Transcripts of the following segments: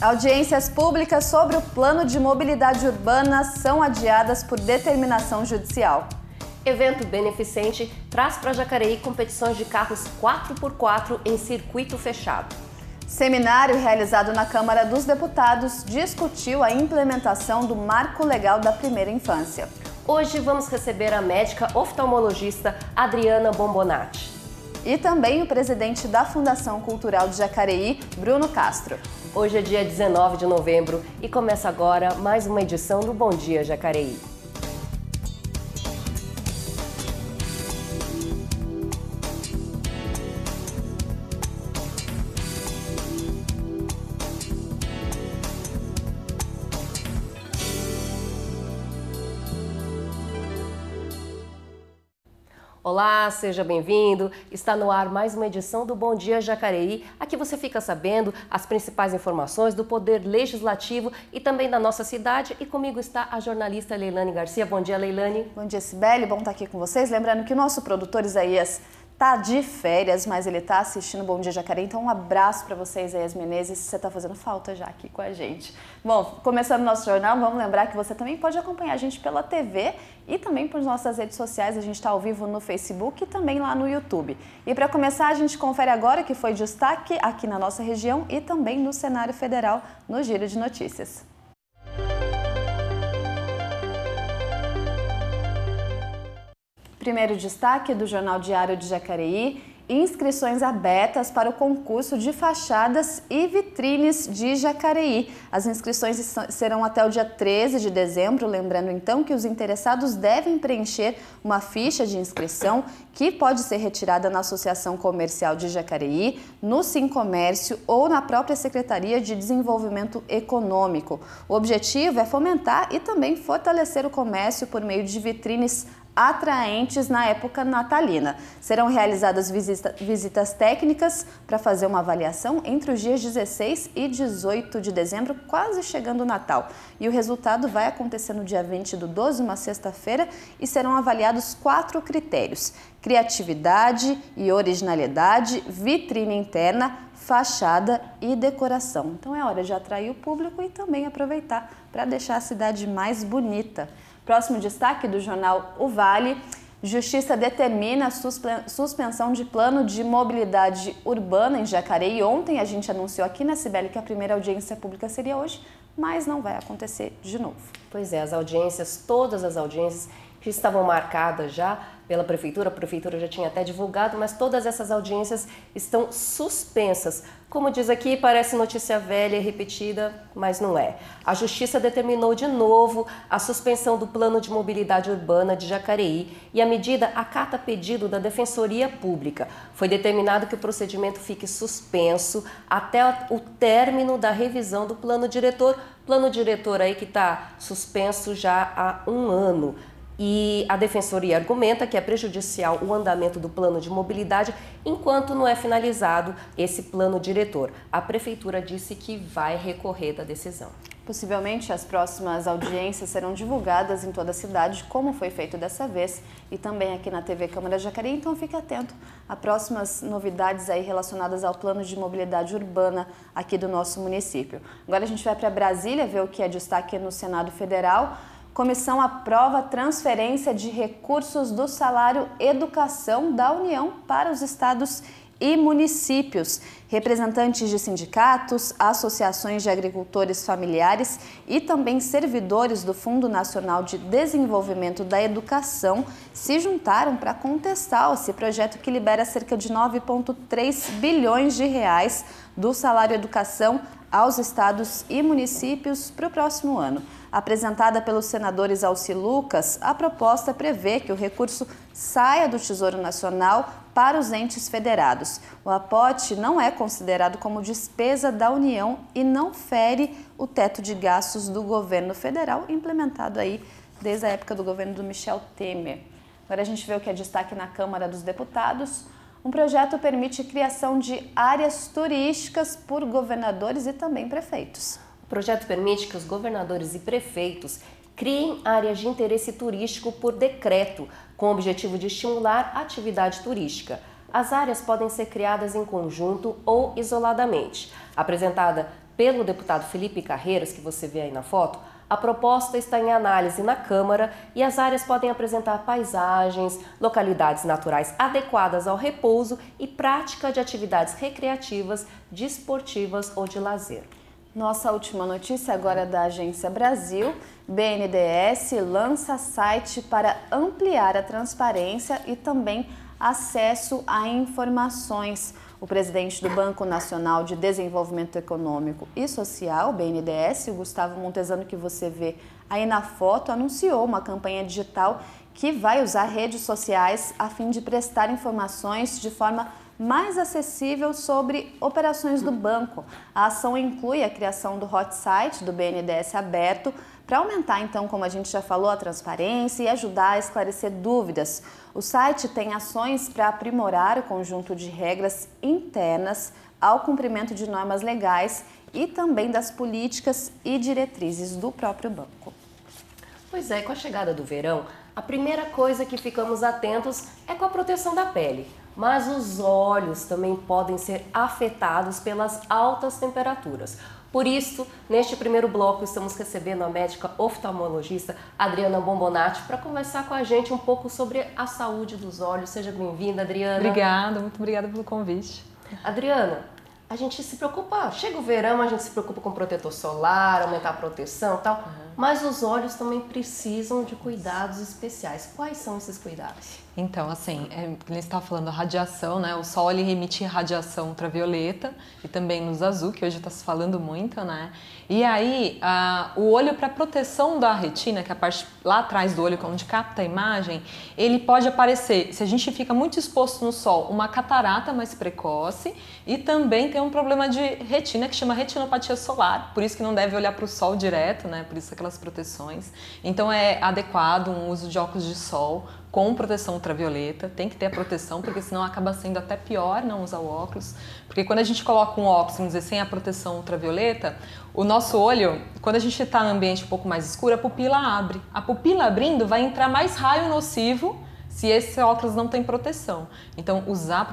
Audiências públicas sobre o plano de mobilidade urbana são adiadas por determinação judicial. Evento beneficente traz para Jacareí competições de carros 4x4 em circuito fechado. Seminário realizado na Câmara dos Deputados discutiu a implementação do Marco Legal da Primeira Infância. Hoje vamos receber a médica oftalmologista Adriana Bombonati. E também o presidente da Fundação Cultural de Jacareí, Bruno Castro. Hoje é dia 19 de novembro e começa agora mais uma edição do Bom Dia Jacareí. Olá, seja bem-vindo. Está no ar mais uma edição do Bom Dia Jacareí. Aqui você fica sabendo as principais informações do Poder Legislativo e também da nossa cidade. E comigo está a jornalista Leilane Garcia. Bom dia, Leilane. Bom dia, Cibele. Bom estar aqui com vocês. Lembrando que o nosso produtor Isaías tá de férias, mas ele tá assistindo Bom Dia Jacareí, então um abraço para você, Isaías Menezes, você tá fazendo falta já aqui com a gente. Bom, começando o nosso jornal, vamos lembrar que você também pode acompanhar a gente pela TV e também por nossas redes sociais, a gente está ao vivo no Facebook e também lá no YouTube. E para começar, a gente confere agora o que foi destaque aqui na nossa região e também no cenário federal no Giro de Notícias. Primeiro destaque do Jornal Diário de Jacareí, inscrições abertas para o concurso de fachadas e vitrines de Jacareí. As inscrições serão até o dia 13 de dezembro, lembrando então que os interessados devem preencher uma ficha de inscrição que pode ser retirada na Associação Comercial de Jacareí, no Sincomércio ou na própria Secretaria de Desenvolvimento Econômico. O objetivo é fomentar e também fortalecer o comércio por meio de vitrines atraentes na época natalina. Serão realizadas visitas técnicas para fazer uma avaliação entre os dias 16 e 18 de dezembro, quase chegando o Natal. E o resultado vai acontecer no dia 20 do 12, uma sexta-feira, e serão avaliados 4 critérios: criatividade e originalidade, vitrine interna, fachada e decoração. Então é hora de atrair o público e também aproveitar para deixar a cidade mais bonita. Próximo destaque do jornal O Vale: Justiça determina a suspensão de plano de mobilidade urbana em Jacareí. Ontem a gente anunciou aqui na Cibele que a primeira audiência pública seria hoje, mas não vai acontecer de novo. Pois é, as audiências, todas as audiências que estavam marcadas já pela Prefeitura, a Prefeitura já tinha até divulgado, mas todas essas audiências estão suspensas. Como diz aqui, parece notícia velha e repetida, mas não é. A Justiça determinou de novo a suspensão do Plano de Mobilidade Urbana de Jacareí e a medida acata pedido da Defensoria Pública. Foi determinado que o procedimento fique suspenso até o término da revisão do plano diretor aí que está suspenso já há um ano. E a Defensoria argumenta que é prejudicial o andamento do plano de mobilidade enquanto não é finalizado esse plano diretor. A Prefeitura disse que vai recorrer da decisão. Possivelmente as próximas audiências serão divulgadas em toda a cidade, como foi feito dessa vez, e também aqui na TV Câmara Jacareí, então fique atento a próximas novidades aí relacionadas ao plano de mobilidade urbana aqui do nosso município. Agora a gente vai para Brasília ver o que é destaque no Senado Federal. Comissão aprova transferência de recursos do salário educação da União para os estados e municípios. Representantes de sindicatos, associações de agricultores familiares e também servidores do Fundo Nacional de Desenvolvimento da Educação se juntaram para contestar esse projeto que libera cerca de 9,3 bilhões de reais do salário educação aos estados e municípios para o próximo ano. Apresentada pelos senadores Alci Lucas, a proposta prevê que o recurso saia do Tesouro Nacional para os entes federados. O aporte não é considerado como despesa da União e não fere o teto de gastos do governo federal, implementado aí desde a época do governo do Michel Temer. Agora a gente vê o que é destaque na Câmara dos Deputados. Um projeto permite criação de áreas turísticas por governadores e também prefeitos. O projeto permite que os governadores e prefeitos criem áreas de interesse turístico por decreto, com o objetivo de estimular a atividade turística. As áreas podem ser criadas em conjunto ou isoladamente. Apresentada pelo deputado Felipe Carreiras, que você vê aí na foto, a proposta está em análise na Câmara e as áreas podem apresentar paisagens, localidades naturais adequadas ao repouso e prática de atividades recreativas, desportivas ou de lazer. Nossa última notícia agora é da Agência Brasil. BNDES lança site para ampliar a transparência e também acesso a informações. O presidente do Banco Nacional de Desenvolvimento Econômico e Social, BNDES, o Gustavo Montesano, que você vê aí na foto, anunciou uma campanha digital que vai usar redes sociais a fim de prestar informações de forma mais acessível sobre operações do banco. A ação inclui a criação do hot site do BNDES aberto para aumentar, então, como a gente já falou, a transparência e ajudar a esclarecer dúvidas. O site tem ações para aprimorar o conjunto de regras internas ao cumprimento de normas legais e também das políticas e diretrizes do próprio banco. Pois é, com a chegada do verão, a primeira coisa que ficamos atentos é com a proteção da pele. Mas os olhos também podem ser afetados pelas altas temperaturas. Por isso, neste primeiro bloco, estamos recebendo a médica oftalmologista Adriana Bombonati para conversar com a gente um pouco sobre a saúde dos olhos. Seja bem-vinda, Adriana. Obrigada, muito obrigada pelo convite. Adriana, a gente se preocupa, chega o verão, a gente se preocupa com protetor solar, aumentar a proteção e tal, mas os olhos também precisam de cuidados especiais. Quais são esses cuidados? Então, assim, você estava falando da radiação, né? O sol ele emite radiação ultravioleta e também luz azul, que hoje está se falando muito, né? E aí, o olho para proteção da retina, que é a parte lá atrás do olho, onde capta a imagem, ele pode aparecer, se a gente fica muito exposto no sol, uma catarata mais precoce e também tem um problema de retina que chama retinopatia solar, por isso que não deve olhar para o sol direto, né? Por isso aquelas proteções. Então é adequado um uso de óculos de sol com proteção ultravioleta, tem que ter a proteção, porque senão acaba sendo até pior não usar o óculos, porque quando a gente coloca um óculos, vamos dizer, sem a proteção ultravioleta, o nosso olho, quando a gente está no ambiente um pouco mais escuro, a pupila abre. A pupila abrindo vai entrar mais raio nocivo se esse óculos não tem proteção. Então, usar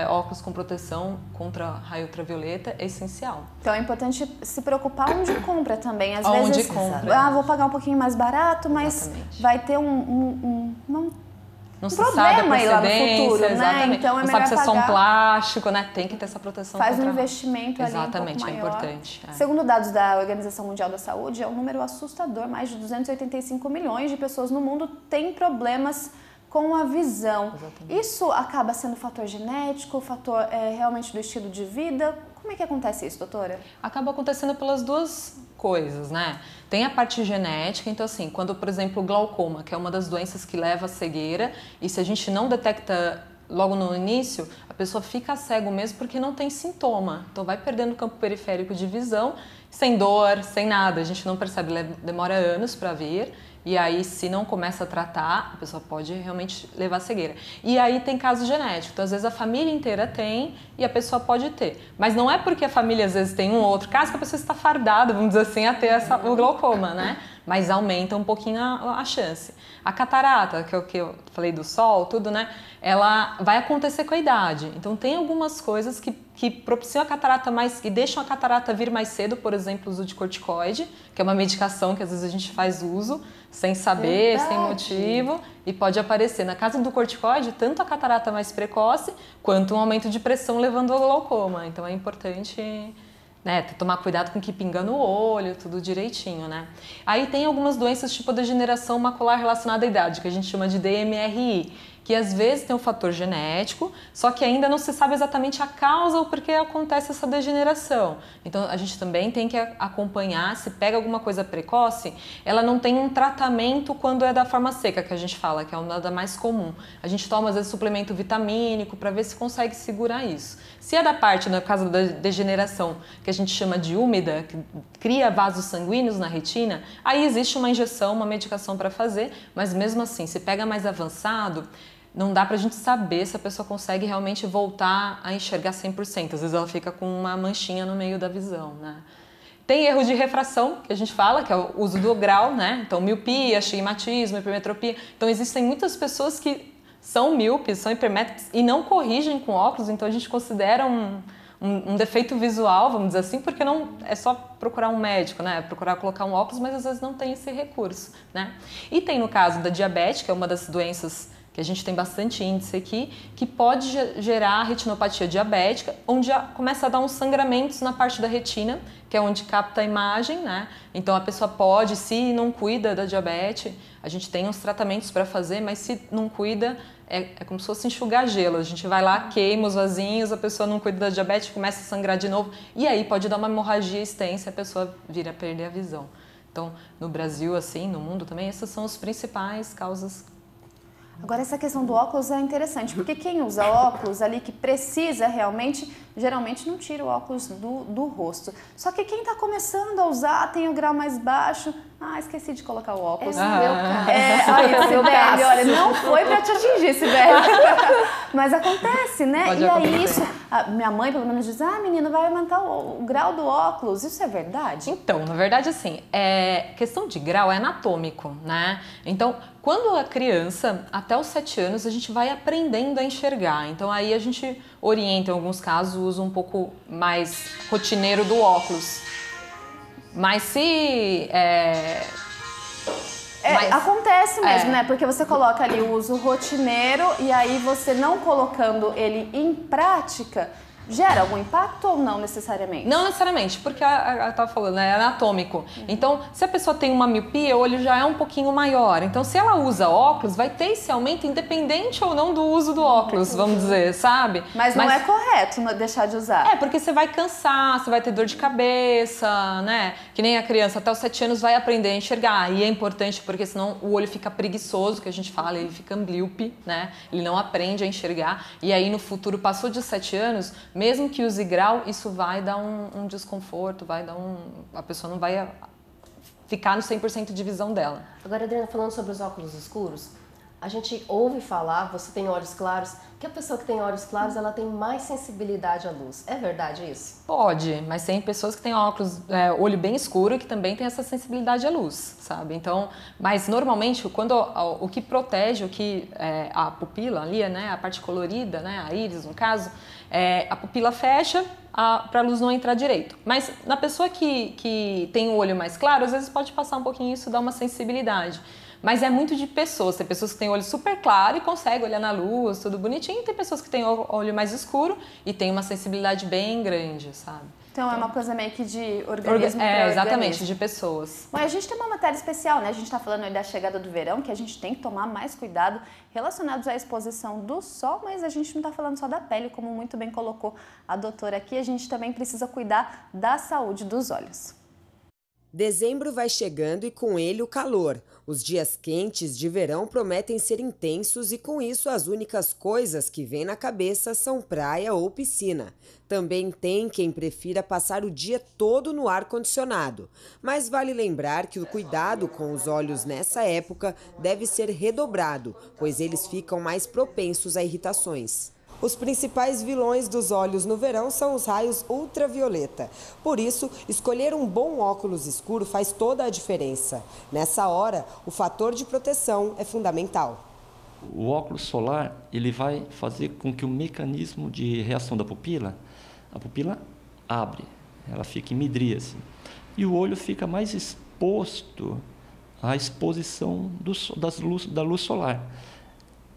óculos com proteção contra raio ultravioleta é essencial. Então, é importante se preocupar onde compra também. Às onde vezes, compra. Vou pagar um pouquinho mais barato, mas Exatamente. vai ter Não se problema sabe a aí lá no procedência, futuro, né? exatamente. Então, é não melhor sabe se é só um pagar. plástico, né? Tem que ter essa proteção Faz contra um investimento ali exatamente, um pouco é maior. importante. É. Segundo dados da Organização Mundial da Saúde, é um número assustador. Mais de 285 milhões de pessoas no mundo têm problemas com a visão. Exatamente. Isso acaba sendo fator genético, fator realmente do estilo de vida? Como é que acontece isso, doutora? Acaba acontecendo pelas duas coisas, né? Tem a parte genética, então assim, quando, por exemplo, o glaucoma, que é uma das doenças que leva à cegueira, e se a gente não detecta logo no início, a pessoa fica cego mesmo porque não tem sintoma. Então vai perdendo o campo periférico de visão, sem dor, sem nada. A gente não percebe, demora anos para vir. E aí, se não começa a tratar, a pessoa pode realmente levar a cegueira. E aí tem caso genético. Então, às vezes, a família inteira tem e a pessoa pode ter. Mas não é porque a família, às vezes, tem um ou outro caso que a pessoa está fardada, vamos dizer assim, a ter o glaucoma, né? Mas aumenta um pouquinho a chance. A catarata, que é o que eu falei do sol, tudo, né? Ela vai acontecer com a idade. Então, tem algumas coisas que propiciam a catarata e deixam a catarata vir mais cedo, por exemplo, o uso de corticoide, que é uma medicação que às vezes a gente faz uso sem saber, sem motivo, e pode aparecer. Na casa do corticoide, tanto a catarata mais precoce, quanto um aumento de pressão levando ao glaucoma. Então, é importante, né, tomar cuidado com o que pinga no olho, tudo direitinho, né? Aí tem algumas doenças tipo degeneração macular relacionada à idade, que a gente chama de DMRI, que às vezes tem um fator genético, só que ainda não se sabe exatamente a causa ou por que acontece essa degeneração. Então, a gente também tem que acompanhar, se pega alguma coisa precoce, ela não tem um tratamento quando é da forma seca, que a gente fala, que é uma da mais comum. A gente toma, às vezes, suplemento vitamínico para ver se consegue segurar isso. Se é da parte, no caso da degeneração, que a gente chama de úmida, que cria vasos sanguíneos na retina, aí existe uma injeção, uma medicação para fazer, mas mesmo assim, se pega mais avançado, não dá pra gente saber se a pessoa consegue realmente voltar a enxergar 100%. Às vezes ela fica com uma manchinha no meio da visão, né? Tem erro de refração, que a gente fala, que é o uso do grau, né? Então, miopia, astigmatismo, hipermetropia. Então, existem muitas pessoas que são míopes, são hipermétropes e não corrigem com óculos, então a gente considera um defeito visual, vamos dizer assim, porque não é só procurar um médico, né? Procurar colocar um óculos, mas às vezes não tem esse recurso, né? E tem no caso da diabetes, que é uma das doenças que a gente tem bastante índice aqui, que pode gerar retinopatia diabética, onde já começa a dar uns sangramentos na parte da retina, que é onde capta a imagem, né? Então a pessoa pode, se não cuida da diabetes, a gente tem uns tratamentos para fazer, mas se não cuida, é como se fosse enxugar gelo. A gente vai lá, queima os vasinhos, a pessoa não cuida da diabetes, começa a sangrar de novo, e aí pode dar uma hemorragia extensa e a pessoa vir a perder a visão. Então, no Brasil, assim, no mundo também, essas são as principais causas. Agora, essa questão do óculos é interessante, porque quem usa óculos ali que precisa realmente, geralmente não tira o óculos do rosto. Só que quem está começando a usar, tem o grau mais baixo, esqueci de colocar o óculos. Aí, Sibeli, olha, não foi para te atingir, Sibeli. Mas acontece, né? Pode e acontecer. aí isso, minha mãe pelo menos diz, menina, vai aumentar o grau do óculos. Isso é verdade? Então, na verdade, assim, questão de grau é anatômico, né? Então, quando a criança, até os 7 anos, a gente vai aprendendo a enxergar. Então, aí a gente orienta, em alguns casos, o uso um pouco mais rotineiro do óculos. Mas se... Acontece mesmo, né? Porque você coloca ali o uso rotineiro e aí você não colocando ele em prática, gera algum impacto ou não necessariamente? Não necessariamente, porque eu estava falando, é anatômico. Então, se a pessoa tem uma miopia, o olho já é um pouquinho maior. Então, se ela usa óculos, vai ter esse aumento independente ou não do uso do óculos, vamos dizer, sabe? Mas não é correto deixar de usar. Porque você vai cansar, você vai ter dor de cabeça, né? Que nem a criança até os 7 anos vai aprender a enxergar. E é importante porque senão o olho fica preguiçoso, que a gente fala, ele fica amblíope, né? Ele não aprende a enxergar. E aí no futuro, passou de 7 anos, mesmo que use grau, isso vai dar um desconforto, vai dar a pessoa não vai ficar no 100% de visão dela. Agora, Adriana, falando sobre os óculos escuros, a gente ouve falar, você tem olhos claros, que a pessoa que tem olhos claros, ela tem mais sensibilidade à luz. É verdade isso? Pode, mas tem pessoas que têm óculos, olho bem escuro, que também tem essa sensibilidade à luz, sabe? Então, mas normalmente, quando o que protege, a pupila ali, né, a parte colorida, né, a íris no caso, a pupila fecha para a luz não entrar direito. Mas na pessoa que tem o olho mais claro, às vezes pode passar um pouquinho isso, dá uma sensibilidade. Mas é muito de pessoas. Tem pessoas que têm olho super claro e conseguem olhar na luz, tudo bonitinho. E tem pessoas que têm olho mais escuro e tem uma sensibilidade bem grande, sabe? Então é uma coisa meio que de organismo para exatamente, organismo. de pessoas. Mas a gente tem uma matéria especial, né? A gente está falando aí da chegada do verão, que a gente tem que tomar mais cuidado relacionados à exposição do sol, mas a gente não está falando só da pele, como muito bem colocou a doutora aqui, a gente também precisa cuidar da saúde dos olhos. Dezembro vai chegando e com ele o calor. Os dias quentes de verão prometem ser intensos e com isso as únicas coisas que vêm na cabeça são praia ou piscina. Também tem quem prefira passar o dia todo no ar-condicionado. Mas vale lembrar que o cuidado com os olhos nessa época deve ser redobrado, pois eles ficam mais propensos a irritações. Os principais vilões dos olhos no verão são os raios ultravioleta. Por isso, escolher um bom óculos escuro faz toda a diferença. Nessa hora, o fator de proteção é fundamental. O óculos solar ele vai fazer com que o mecanismo de reação da pupila, a pupila abre, ela fica em midríase. E o olho fica mais exposto à exposição da luz solar.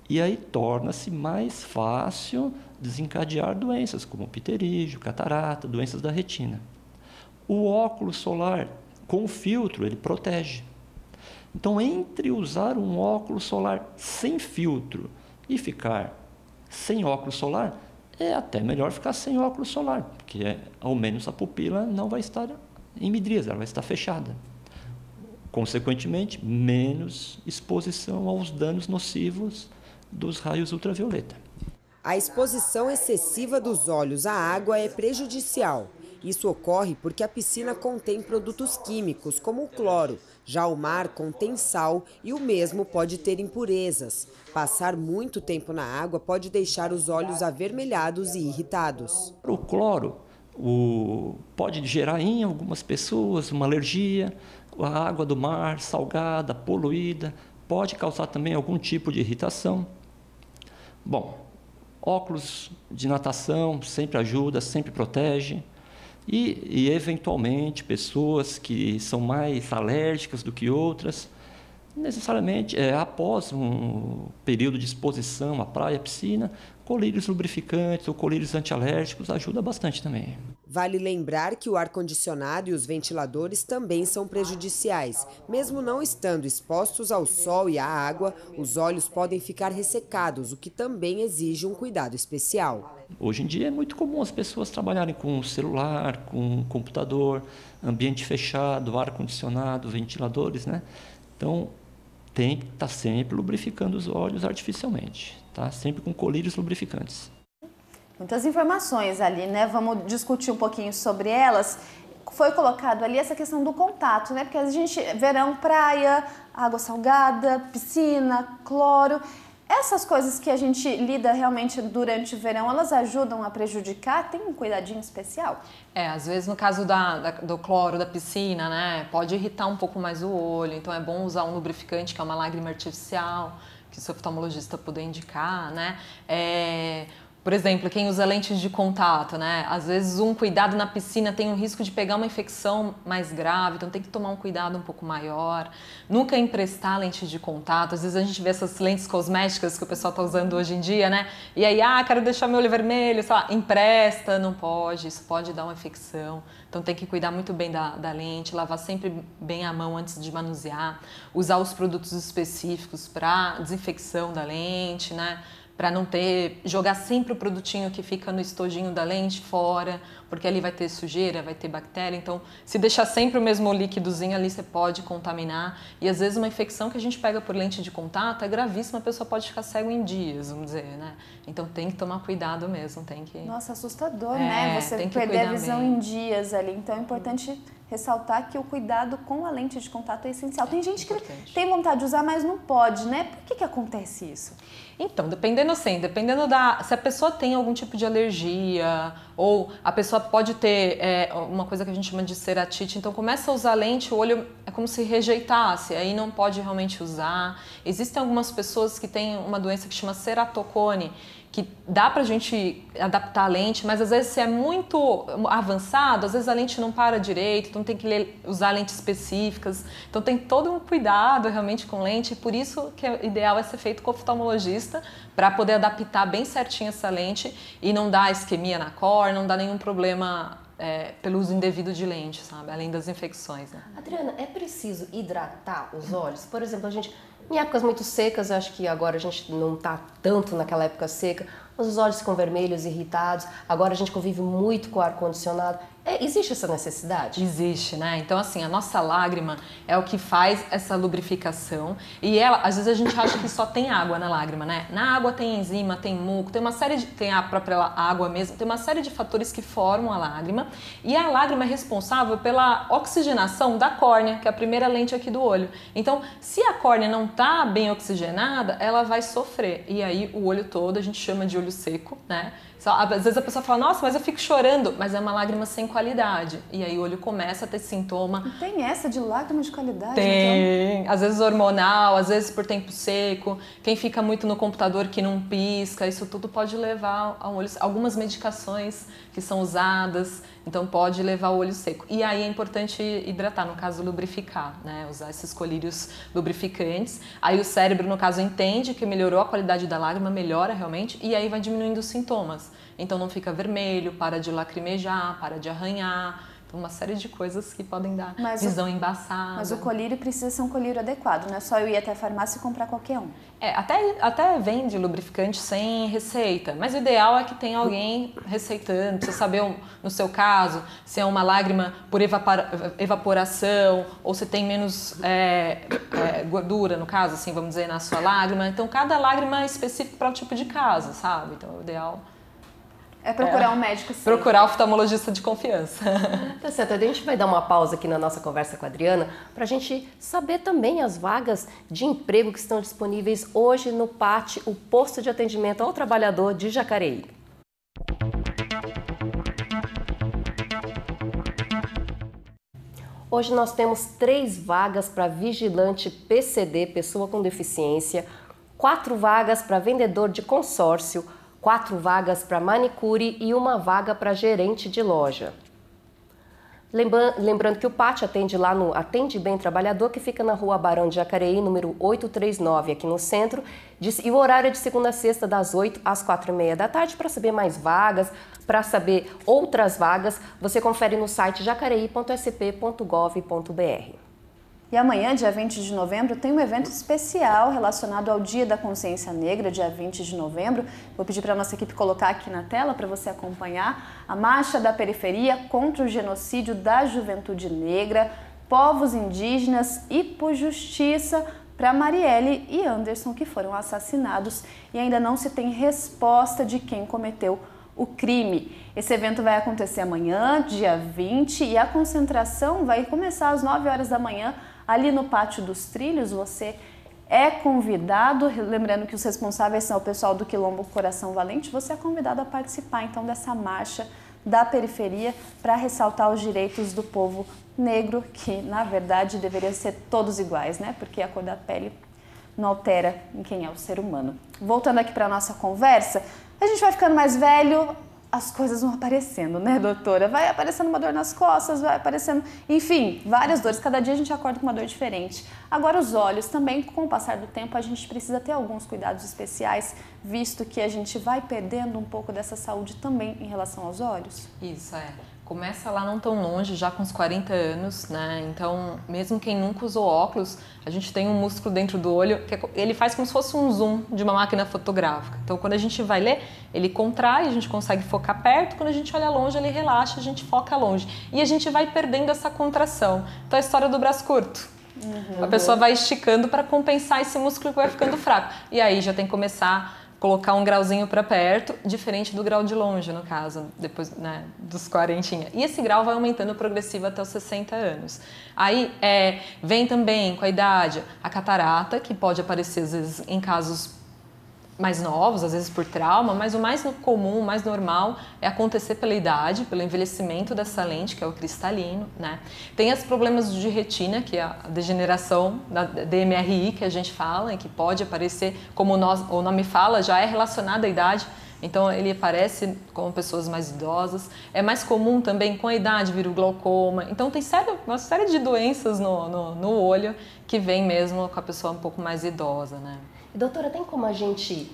E aí torna-se mais fácil desencadear doenças como pterígio, catarata, doenças da retina. O óculos solar com filtro, ele protege. Então, entre usar um óculos solar sem filtro e ficar sem óculos solar, é até melhor ficar sem óculos solar, porque ao menos a pupila não vai estar em midríase, ela vai estar fechada. Consequentemente, menos exposição aos danos nocivos dos raios ultravioleta. A exposição excessiva dos olhos à água é prejudicial. Isso ocorre porque a piscina contém produtos químicos, como o cloro. Já o mar contém sal e o mesmo pode ter impurezas. Passar muito tempo na água pode deixar os olhos avermelhados e irritados. O cloro pode gerar em algumas pessoas uma alergia. A água do mar, salgada, poluída, pode causar também algum tipo de irritação. Bom, Óculos de natação sempre ajuda, sempre protege. E eventualmente, pessoas que são mais alérgicas do que outras, necessariamente, após um período de exposição à praia, à piscina, colírios lubrificantes ou colírios antialérgicos ajuda bastante também. Vale lembrar que o ar-condicionado e os ventiladores também são prejudiciais. Mesmo não estando expostos ao sol e à água, os olhos podem ficar ressecados, o que também exige um cuidado especial. Hoje em dia é muito comum as pessoas trabalharem com celular, com computador, ambiente fechado, ar-condicionado, ventiladores, né? Então, tem que estar sempre lubrificando os olhos artificialmente, tá? Sempre com colírios lubrificantes. Muitas informações ali, né? Vamos discutir um pouquinho sobre elas. Foi colocado ali essa questão do contato, né? Porque a gente, verão, praia, água salgada, piscina, cloro. Essas coisas que a gente lida realmente durante o verão, elas ajudam a prejudicar? Tem um cuidadinho especial? Às vezes no caso do cloro da piscina, né, pode irritar um pouco mais o olho, então é bom usar um lubrificante que é uma lágrima artificial, que o seu oftalmologista puder indicar, né. Por exemplo, quem usa lentes de contato, né? Às vezes um cuidado na piscina tem um risco de pegar uma infecção mais grave, então tem que tomar um cuidado um pouco maior. Nunca emprestar lente de contato. Às vezes a gente vê essas lentes cosméticas que o pessoal está usando hoje em dia, né? E aí, quero deixar meu olho vermelho, sei lá, empresta, não pode, isso pode dar uma infecção. Então tem que cuidar muito bem da lente, lavar sempre bem a mão antes de manusear, usar os produtos específicos para desinfecção da lente, né? Para não jogar sempre o produtinho que fica no estojinho da lente fora, porque ali vai ter sujeira, vai ter bactéria. Então, se deixar sempre o mesmo líquidozinho ali, você pode contaminar. E às vezes uma infecção que a gente pega por lente de contato é gravíssima, a pessoa pode ficar cego em dias, vamos dizer, né? Então tem que tomar cuidado mesmo, tem que... Nossa, assustador, né? Você tem que perder a cuidar visão bem. em dias ali. Então é importante ressaltar que o cuidado com a lente de contato é essencial. Tem gente que tem vontade de usar, mas não pode, né? Por que acontece isso? Então, dependendo se a pessoa tem algum tipo de alergia, ou a pessoa pode ter uma coisa que a gente chama de ceratite, então começa a usar lente, o olho é como se rejeitasse, aí não pode realmente usar. Existem algumas pessoas que têm uma doença que chama ceratocone, que dá pra gente adaptar a lente, mas às vezes se é muito avançado, às vezes a lente não para direito, então tem que usar lentes específicas. Então tem todo um cuidado realmente com lente, e por isso que o ideal é ser feito com o oftalmologista, para poder adaptar bem certinho essa lente e não dar isquemia na córnea, não dar nenhum problema pelo uso indevido de lente, sabe? Além das infecções, né? Adriana, é preciso hidratar os olhos? Por exemplo, em épocas muito secas, eu acho que agora a gente não está tanto naquela época seca, mas os olhos ficam vermelhos, irritados, agora a gente convive muito com o ar-condicionado. Existe essa necessidade? Existe, né? Então, assim, a nossa lágrima é o que faz essa lubrificação, e ela, às vezes a gente acha que só tem água na lágrima, né? Na água tem enzima, tem muco, tem a própria água mesmo, tem uma série de fatores que formam a lágrima, e a lágrima é responsável pela oxigenação da córnea, que é a primeira lente aqui do olho. Então, se a córnea não está bem oxigenada, ela vai sofrer, e aí o olho todo a gente chama de olho seco, né? Às vezes a pessoa fala, nossa, mas eu fico chorando, mas é uma lágrima sem qualidade. E aí o olho começa a ter sintoma. Não tem essa de lágrima de qualidade? Tem, então? Às vezes hormonal, às vezes por tempo seco. Quem fica muito no computador que não pisca, isso tudo pode levar a um olho... Algumas medicações que são usadas, então pode levar ao olho seco. E aí é importante hidratar, no caso lubrificar, né? Usar esses colírios lubrificantes. Aí o cérebro, no caso, entende que melhorou a qualidade da lágrima, melhora realmente, e aí vai diminuindo os sintomas. Então não fica vermelho, para de lacrimejar, para de arranhar. Então uma série de coisas que podem dar visão embaçada. Mas o colírio precisa ser um colírio adequado, não é só eu ir até a farmácia e comprar qualquer um. Até vende lubrificante sem receita, mas o ideal é que tenha alguém receitando. Você saber, no seu caso, se é uma lágrima por evaporação ou se tem menos gordura, no caso, assim, vamos dizer, na sua lágrima. Então cada lágrima é específica para o tipo de caso, sabe? Então o ideal é procurar um médico sempre. Procurar um oftalmologista de confiança. Tá certo, a gente vai dar uma pausa aqui na nossa conversa com a Adriana para a gente saber também as vagas de emprego que estão disponíveis hoje no PAT, o Posto de Atendimento ao Trabalhador de Jacareí. Hoje nós temos 3 vagas para vigilante PCD, pessoa com deficiência, 4 vagas para vendedor de consórcio, 4 vagas para manicure e 1 vaga para gerente de loja. Lembrando que o Pátio atende lá no Atende Bem Trabalhador, que fica na Rua Barão de Jacareí, número 839, aqui no centro. E o horário é de segunda a sexta, das 8 às 4h30 da tarde. Para saber mais vagas, para saber outras vagas, você confere no site jacareí.sp.gov.br. E amanhã, dia 20 de novembro, tem um evento especial relacionado ao Dia da Consciência Negra, dia 20 de novembro. Vou pedir para a nossa equipe colocar aqui na tela para você acompanhar. A Marcha da Periferia contra o Genocídio da Juventude Negra, povos indígenas e por justiça para Marielle e Anderson, que foram assassinados. E ainda não se tem resposta de quem cometeu o crime. Esse evento vai acontecer amanhã, dia 20, e a concentração vai começar às 9 horas da manhã, ali no Pátio dos Trilhos. Você é convidado, lembrando que os responsáveis são o pessoal do Quilombo Coração Valente, você é convidado a participar então dessa marcha da periferia para ressaltar os direitos do povo negro, que na verdade deveriam ser todos iguais, né? Porque a cor da pele não altera em quem é o ser humano. Voltando aqui para a nossa conversa, a gente vai ficando mais velho, as coisas vão aparecendo, né, doutora? Vai aparecendo uma dor nas costas, vai aparecendo, enfim, várias dores. Cada dia a gente acorda com uma dor diferente. Agora os olhos também, com o passar do tempo, a gente precisa ter alguns cuidados especiais, visto que a gente vai perdendo um pouco dessa saúde também em relação aos olhos. Isso, começa lá não tão longe, já com os 40 anos, né? Então, mesmo quem nunca usou óculos, a gente tem um músculo dentro do olho que ele faz como se fosse um zoom de uma máquina fotográfica. Então, quando a gente vai ler, ele contrai, a gente consegue focar perto. Quando a gente olha longe, ele relaxa, a gente foca longe. E a gente vai perdendo essa contração. Então, a história do braço curto. A pessoa vai esticando para compensar esse músculo que vai ficando fraco. E aí já tem que começar colocar um grauzinho para perto, diferente do grau de longe, no caso, depois, né, dos 40. E esse grau vai aumentando progressivo até os 60 anos. Aí vem também, com a idade, a catarata, que pode aparecer, às vezes, em casos mais novos, às vezes por trauma, mas o mais comum, o mais normal é acontecer pela idade, pelo envelhecimento dessa lente, que é o cristalino, né? Tem os problemas de retina, que é a degeneração da DMRI, que a gente fala, e que pode aparecer, como o nome fala, já é relacionado à idade, então ele aparece com pessoas mais idosas. É mais comum também com a idade vir o glaucoma. Então tem uma série de doenças no olho que vem mesmo com a pessoa um pouco mais idosa, né? Doutora, tem como a gente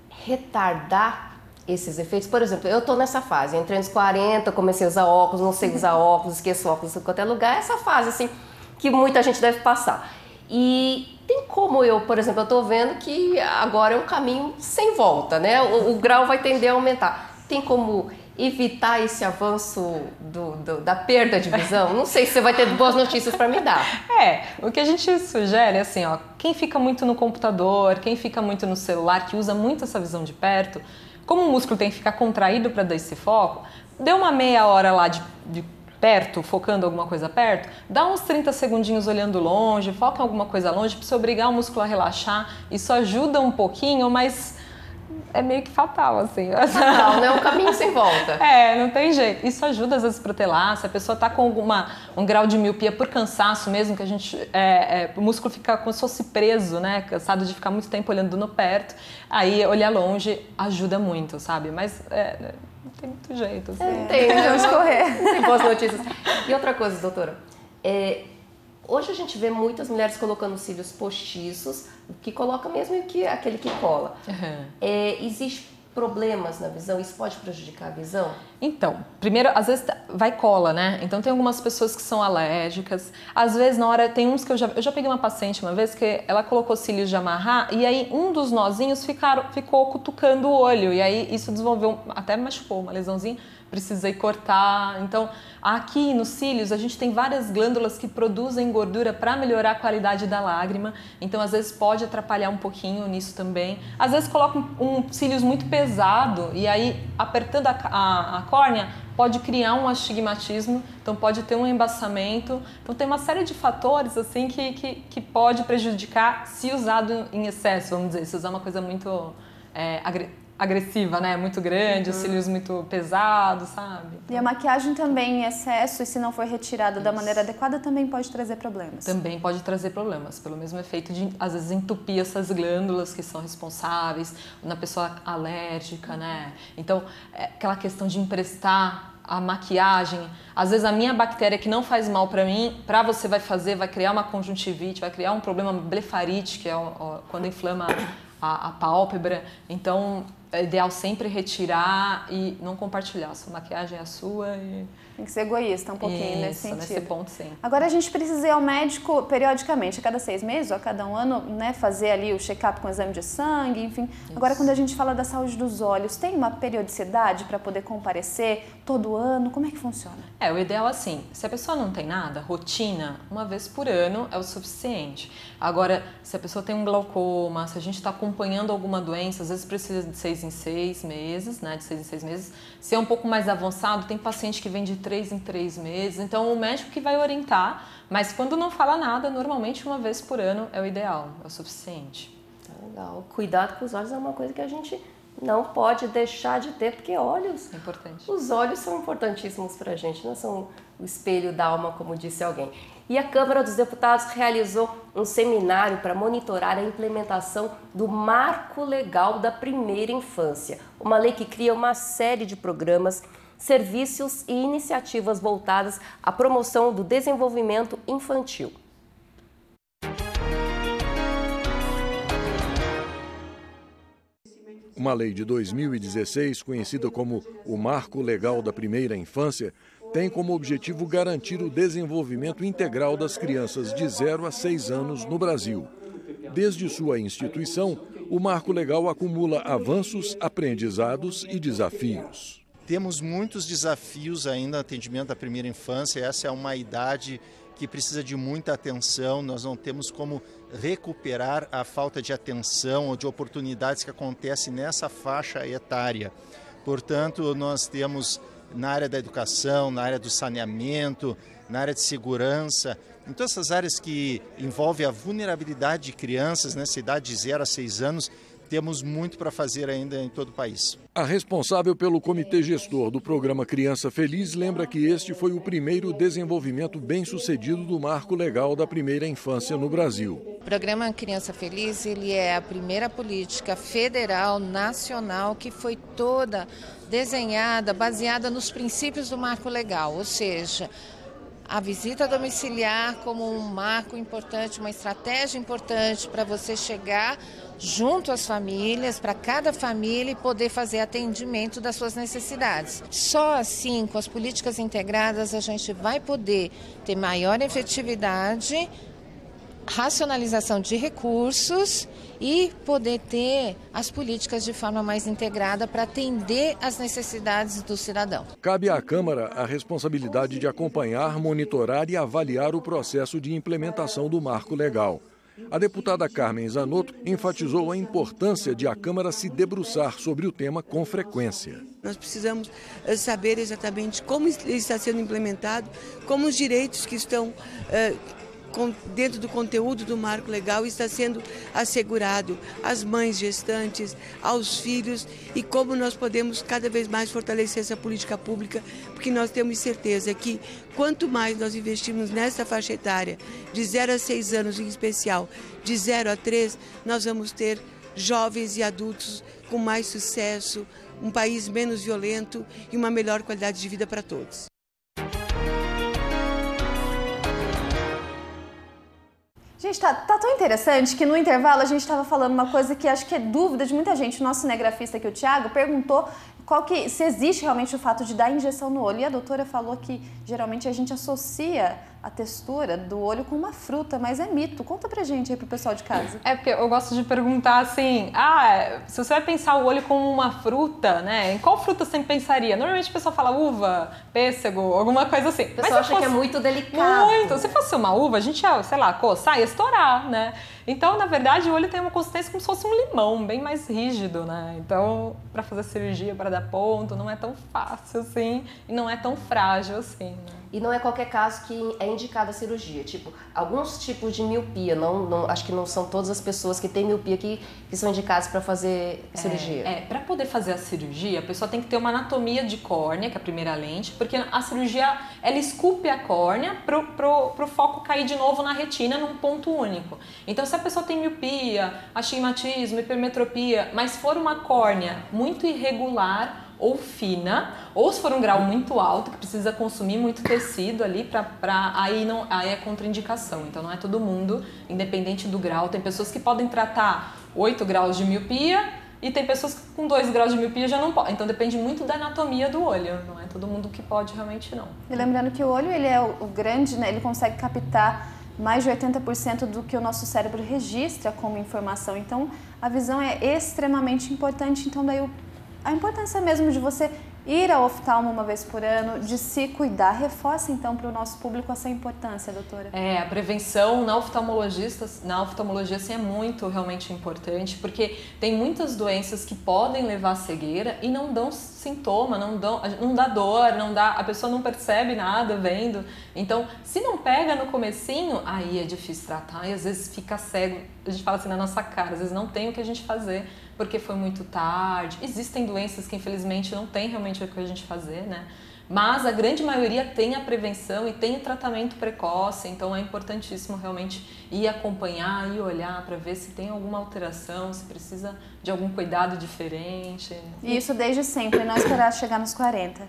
retardar esses efeitos? Por exemplo, eu tô nessa fase, entrei nos 40, comecei a usar óculos, não sei usar óculos, esqueço óculos em qualquer lugar, essa fase assim que muita gente deve passar. E tem como eu, por exemplo, eu tô vendo que agora é um caminho sem volta, né? O grau vai tender a aumentar. Tem como evitar esse avanço da perda de visão? Não sei se você vai ter boas notícias para me dar. O que a gente sugere é assim, quem fica muito no computador, quem fica muito no celular, que usa muito essa visão de perto, como o músculo tem que ficar contraído para dar esse foco, deu uma meia hora lá de perto, focando alguma coisa perto, dá uns 30 segundinhos olhando longe, foca em alguma coisa longe, para você obrigar o músculo a relaxar. Isso ajuda um pouquinho, mas é meio que fatal, assim. Fatal, né? Um caminho sem volta. Não tem jeito. Isso ajuda, às vezes, protelar. Se a pessoa está com um grau de miopia por cansaço mesmo, que a gente... o músculo fica como se fosse preso, né? Cansado de ficar muito tempo olhando no perto. Aí, olhar longe ajuda muito, sabe? Mas não tem muito jeito, assim. Vamos correr. Tem boas notícias. E outra coisa, doutora. Hoje a gente vê muitas mulheres colocando cílios postiços, que coloca mesmo que aquele que cola. Existe problemas na visão? Isso pode prejudicar a visão? Então, primeiro, às vezes vai cola, né? Então tem algumas pessoas que são alérgicas. Às vezes, na hora, tem uns que eu já peguei uma paciente uma vez que ela colocou cílios de amarrar e aí um dos nozinhos ficou cutucando o olho. E aí isso desenvolveu, até machucou uma lesãozinha, precisei cortar. Então, aqui nos cílios a gente tem várias glândulas que produzem gordura para melhorar a qualidade da lágrima. Então, às vezes pode atrapalhar um pouquinho nisso também. Às vezes coloca um cílios muito pesado e aí apertando a córnea pode criar um astigmatismo, então pode ter um embaçamento. Então tem uma série de fatores assim que pode prejudicar se usado em excesso, vamos dizer, se usar uma coisa muito agressiva, né? Muito grande, os cílios muito pesados, sabe? E a maquiagem também em excesso, e se não for retirada da maneira adequada, também pode trazer problemas. Também pode trazer problemas, pelo mesmo efeito de, às vezes, entupir essas glândulas que são responsáveis, na pessoa alérgica, né? Então, aquela questão de emprestar a maquiagem, às vezes a minha bactéria que não faz mal para mim, para você vai criar uma conjuntivite, vai criar um problema blefarite, que é quando inflama a pálpebra. Então, é ideal sempre retirar e não compartilhar. A sua maquiagem é a sua e... Tem que ser egoísta um pouquinho nesse sentido. Nesse ponto, sim. Agora, a gente precisa ir ao médico periodicamente, a cada 6 meses ou a cada 1 ano, né? Fazer ali o check-up com exame de sangue, enfim. Isso. Agora, quando a gente fala da saúde dos olhos, tem uma periodicidade para poder comparecer todo ano? Como é que funciona? O ideal assim, se a pessoa não tem nada, rotina, 1 vez por ano é o suficiente. Agora, se a pessoa tem um glaucoma, se a gente está acompanhando alguma doença, às vezes precisa de 6 em 6 meses, né? De 6 em 6 meses. Se é um pouco mais avançado, tem paciente que vem de 3 em 3 meses, então o médico que vai orientar, mas quando não fala nada, normalmente 1 vez por ano é o ideal, é o suficiente. Legal. Cuidado com os olhos é uma coisa que a gente não pode deixar de ter, porque olhos... É importante. Os olhos são importantíssimos para a gente, não são o espelho da alma, como disse alguém. E a Câmara dos Deputados realizou um seminário para monitorar a implementação do Marco Legal da Primeira Infância, uma lei que cria uma série de programas, serviços e iniciativas voltadas à promoção do desenvolvimento infantil. Uma lei de 2016, conhecida como o Marco Legal da Primeira Infância, tem como objetivo garantir o desenvolvimento integral das crianças de 0 a 6 anos no Brasil. Desde sua instituição, o Marco Legal acumula avanços, aprendizados e desafios. Temos muitos desafios ainda no atendimento da primeira infância. Essa é uma idade que precisa de muita atenção. Nós não temos como recuperar a falta de atenção ou de oportunidades que acontecem nessa faixa etária. Portanto, nós temos na área da educação, na área do saneamento, na área de segurança, em todas essas áreas que envolvem a vulnerabilidade de crianças, nessa idade de 0 a 6 anos, temos muito para fazer ainda em todo o país. A responsável pelo comitê gestor do programa Criança Feliz lembra que este foi o primeiro desenvolvimento bem-sucedido do Marco Legal da Primeira Infância no Brasil. O programa Criança Feliz ele é a primeira política federal, nacional, que foi toda desenhada, baseada nos princípios do Marco Legal, ou seja, a visita domiciliar como um marco importante, uma estratégia importante para você chegar junto às famílias, para cada família e poder fazer atendimento das suas necessidades. Só assim, com as políticas integradas, a gente vai poder ter maior efetividade, racionalização de recursos e poder ter as políticas de forma mais integrada para atender às necessidades do cidadão. Cabe à Câmara a responsabilidade de acompanhar, monitorar e avaliar o processo de implementação do Marco Legal. A deputada Carmen Zanotto enfatizou a importância de a Câmara se debruçar sobre o tema com frequência. Nós precisamos saber exatamente como está sendo implementado, como os direitos que estão dentro do conteúdo do Marco Legal está sendo assegurado às mães gestantes, aos filhos e como nós podemos cada vez mais fortalecer essa política pública, porque nós temos certeza que quanto mais nós investirmos nessa faixa etária, de 0 a 6 anos em especial, de 0 a 3, nós vamos ter jovens e adultos com mais sucesso, um país menos violento e uma melhor qualidade de vida para todos. Gente, tá tão interessante que no intervalo a gente estava falando uma coisa que acho que é dúvida de muita gente. O nosso cinegrafista aqui, o Thiago, perguntou se existe realmente o fato de dar injeção no olho. E a doutora falou que geralmente a gente associa a textura do olho com uma fruta, mas é mito. Conta pra gente aí, pro pessoal de casa. Porque eu gosto de perguntar assim, se você vai pensar o olho como uma fruta, né? Em qual fruta você pensaria? Normalmente a pessoa fala uva, pêssego, alguma coisa assim. O pessoal acha que é muito delicado. Muito. Se fosse uma uva, a gente ia, sei lá, coçar, ia estourar, né? Então, na verdade, o olho tem uma consistência como se fosse um limão, bem mais rígido, né? Então, para fazer cirurgia, para dar ponto, não é tão fácil assim e não é tão frágil assim, né? e não é qualquer caso que é indicada a cirurgia. Tipo, alguns tipos de miopia, acho que não são todas as pessoas que têm miopia que são indicadas para fazer cirurgia. Para poder fazer a cirurgia, a pessoa tem que ter uma anatomia de córnea, que é a primeira lente, porque a cirurgia, ela esculpe a córnea pro foco cair de novo na retina num ponto único. Então, se a pessoa tem miopia, astigmatismo, hipermetropia, mas for uma córnea muito irregular ou fina, ou se for um grau muito alto, que precisa consumir muito tecido ali, aí é contraindicação. Então não é todo mundo, independente do grau. Tem pessoas que podem tratar 8 graus de miopia e tem pessoas que com 2 graus de miopia já não podem. Então depende muito da anatomia do olho, não é todo mundo que pode realmente não. E lembrando que o olho ele é o grande, né? Ele consegue captar mais de 80% do que o nosso cérebro registra como informação. Então a visão é extremamente importante. Então daí a importância mesmo de você ir ao oftalmo uma vez por ano, de se cuidar, reforça então para o nosso público essa importância, doutora? A prevenção na oftalmologia assim, é muito realmente importante, porque tem muitas doenças que podem levar à cegueira e não dão sintoma, não dá dor, a pessoa não percebe nada vendo. Então, se não pega no comecinho, aí é difícil tratar e às vezes fica cego. A gente fala assim na nossa cara, às vezes não tem o que a gente fazer porque foi muito tarde. Existem doenças que infelizmente não tem realmente o que a gente fazer, né? Mas a grande maioria tem a prevenção e tem o tratamento precoce, então é importantíssimo realmente ir acompanhar e olhar para ver se tem alguma alteração, se precisa de algum cuidado diferente. E isso desde sempre, não esperar chegar nos 40.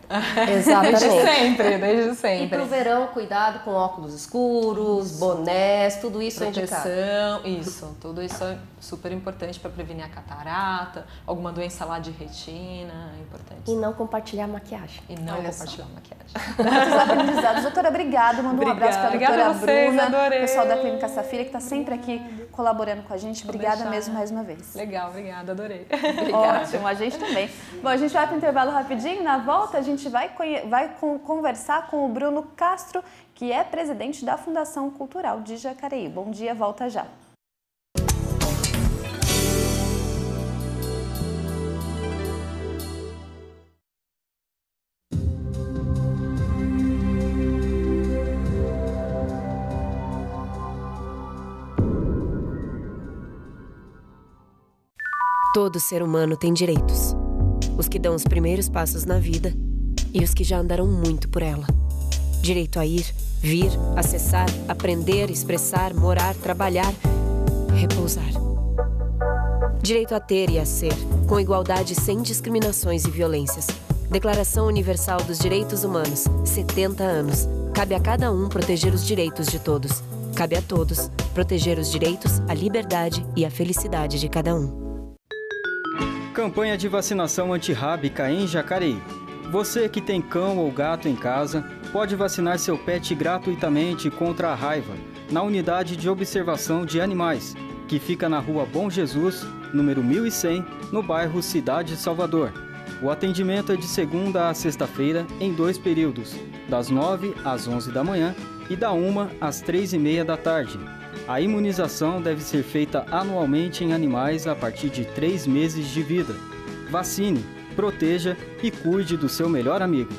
Exatamente. Desde sempre. E pro verão, cuidado com óculos escuros, bonés, tudo isso proteção, é indicado. Isso, tudo isso é super importante para prevenir a catarata, alguma doença lá de retina, é importante. E não compartilhar maquiagem. E não compartilhar maquiagem. Muitos aprendizados. Doutora, obrigada. Manda um abraço para a doutora Bruna, adorei. pessoal da Clínica Safira, que está sempre aqui colaborando com a gente. Obrigada mesmo mais uma vez. Legal, obrigada, adorei. Ótimo, a gente também. Bom, a gente vai para o intervalo rapidinho. Na volta, a gente vai conversar com o Bruno Castro, que é presidente da Fundação Cultural de Jacareí. Bom dia, volta já. Todo ser humano tem direitos. Os que dão os primeiros passos na vida e os que já andaram muito por ela. Direito a ir, vir, acessar, aprender, expressar, morar, trabalhar, repousar. Direito a ter e a ser, com igualdade sem discriminações e violências. Declaração Universal dos Direitos Humanos, 70 anos. Cabe a cada um proteger os direitos de todos. Cabe a todos proteger os direitos, a liberdade e a felicidade de cada um. Campanha de vacinação antirrábica em Jacareí. Você que tem cão ou gato em casa, pode vacinar seu pet gratuitamente contra a raiva na Unidade de Observação de Animais, que fica na Rua Bom Jesus, número 1100, no bairro Cidade Salvador. O atendimento é de segunda a sexta-feira em 2 períodos, das 9 às 11 da manhã e da 1 às 3h30 da tarde. A imunização deve ser feita anualmente em animais a partir de 3 meses de vida. Vacine, proteja e cuide do seu melhor amigo.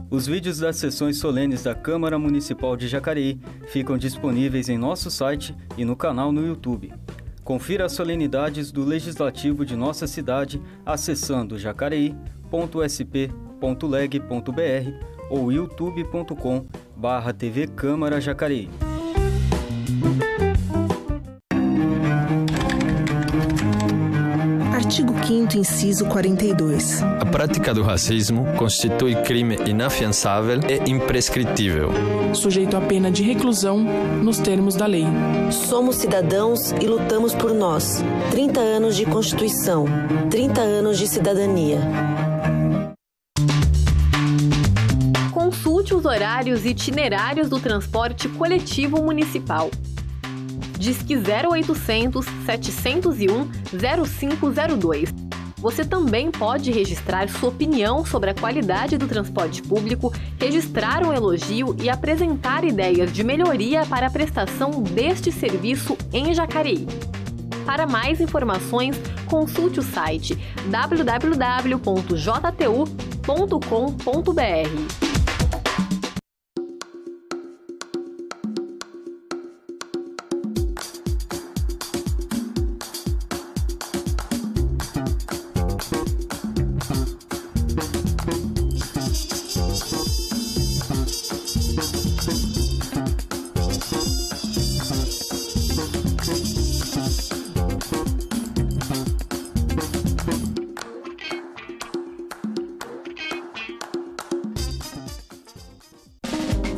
Os vídeos das sessões solenes da Câmara Municipal de Jacareí ficam disponíveis em nosso site e no canal no YouTube. Confira as solenidades do Legislativo de nossa cidade acessando jacareí.sp.leg.br ou youtube.com/ youtube.com/TV Câmara Jacareí. Artigo 5º, inciso 42. A prática do racismo constitui crime inafiançável e imprescritível, Sujeito à pena de reclusão nos termos da lei. Somos cidadãos e lutamos por nós. 30 anos de Constituição, 30 anos de cidadania. Consulte os horários itinerários do transporte coletivo municipal. Disque 0800 701 0502. Você também pode registrar sua opinião sobre a qualidade do transporte público, registrar um elogio e apresentar ideias de melhoria para a prestação deste serviço em Jacareí. Para mais informações, consulte o site www.jtu.com.br.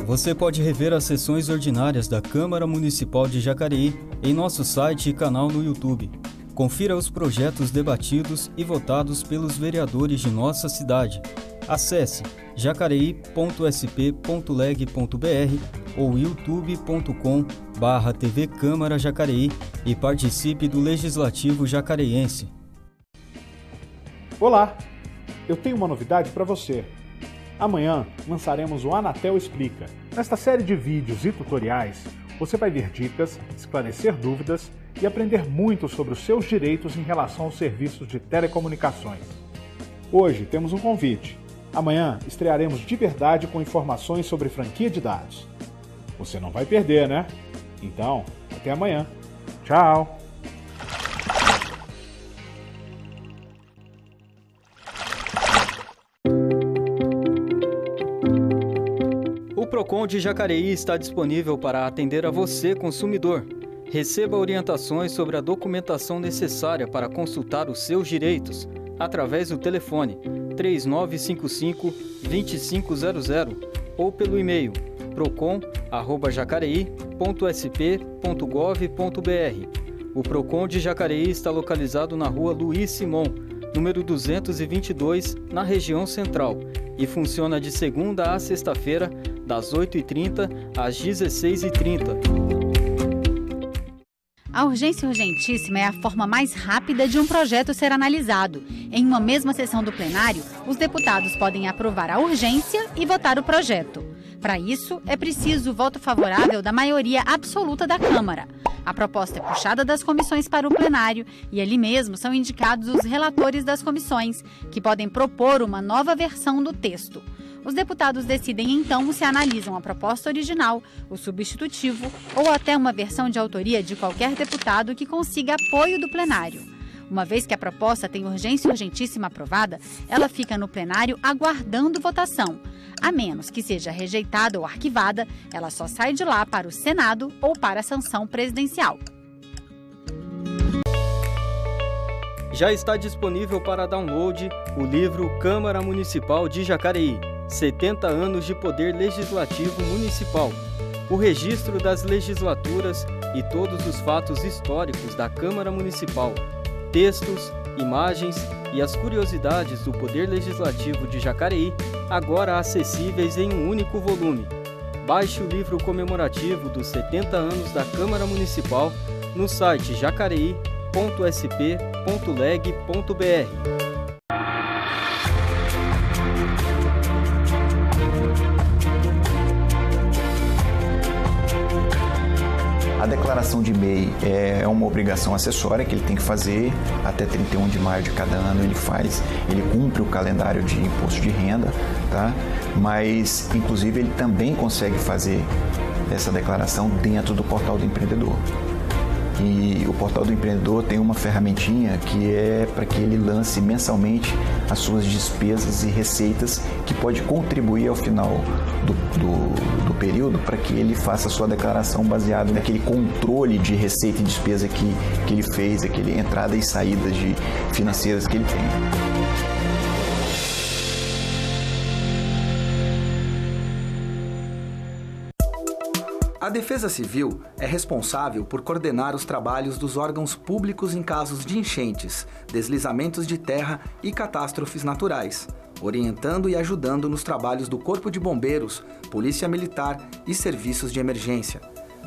Você pode rever as sessões ordinárias da Câmara Municipal de Jacareí em nosso site e canal no YouTube. Confira os projetos debatidos e votados pelos vereadores de nossa cidade. Acesse jacareí.sp.leg.br ou youtube.com/TV Câmara Jacareí e participe do Legislativo Jacareiense. Olá, eu tenho uma novidade para você. Amanhã lançaremos o Anatel Explica. Nesta série de vídeos e tutoriais, você vai ver dicas, esclarecer dúvidas e aprender muito sobre os seus direitos em relação aos serviços de telecomunicações. Hoje temos um convite. Amanhã estrearemos de verdade com informações sobre franquia de dados. Você não vai perder, né? Então, até amanhã. Tchau! O Procon de Jacareí está disponível para atender a você, consumidor. Receba orientações sobre a documentação necessária para consultar os seus direitos através do telefone 3955-2500 ou pelo e-mail procon@jacareí.sp.gov.br. O Procon de Jacareí está localizado na rua Luiz Simon, número 222, na região central, e funciona de segunda a sexta-feira, das 8h30 às 16h30. A urgência urgentíssima é a forma mais rápida de um projeto ser analisado. Em uma mesma sessão do plenário, os deputados podem aprovar a urgência e votar o projeto. Para isso, é preciso o voto favorável da maioria absoluta da Câmara. A proposta é puxada das comissões para o plenário e ali mesmo são indicados os relatores das comissões, que podem propor uma nova versão do texto. Os deputados decidem então se analisam a proposta original, o substitutivo ou até uma versão de autoria de qualquer deputado que consiga apoio do plenário. Uma vez que a proposta tem urgência urgentíssima aprovada, ela fica no plenário aguardando votação. A menos que seja rejeitada ou arquivada, ela só sai de lá para o Senado ou para a sanção presidencial. Já está disponível para download o livro Câmara Municipal de Jacareí, 70 anos de poder legislativo municipal. O registro das legislaturas e todos os fatos históricos da Câmara Municipal. Textos, imagens e as curiosidades do Poder Legislativo de Jacareí, agora acessíveis em um único volume. Baixe o livro comemorativo dos 70 anos da Câmara Municipal no site jacareí.sp.leg.br. A declaração de MEI é uma obrigação acessória que ele tem que fazer até 31 de maio de cada ano. Ele cumpre o calendário de imposto de renda, tá? Mas, inclusive, ele também consegue fazer essa declaração dentro do Portal do Empreendedor. E o Portal do Empreendedor tem uma ferramentinha que é para que ele lance mensalmente as suas despesas e receitas, que pode contribuir ao final do período para que ele faça a sua declaração baseada naquele controle de receita e despesa que ele fez, aquele entrada e saída financeiras que ele tem. A Defesa Civil é responsável por coordenar os trabalhos dos órgãos públicos em casos de enchentes, deslizamentos de terra e catástrofes naturais, orientando e ajudando nos trabalhos do Corpo de Bombeiros, Polícia Militar e serviços de emergência.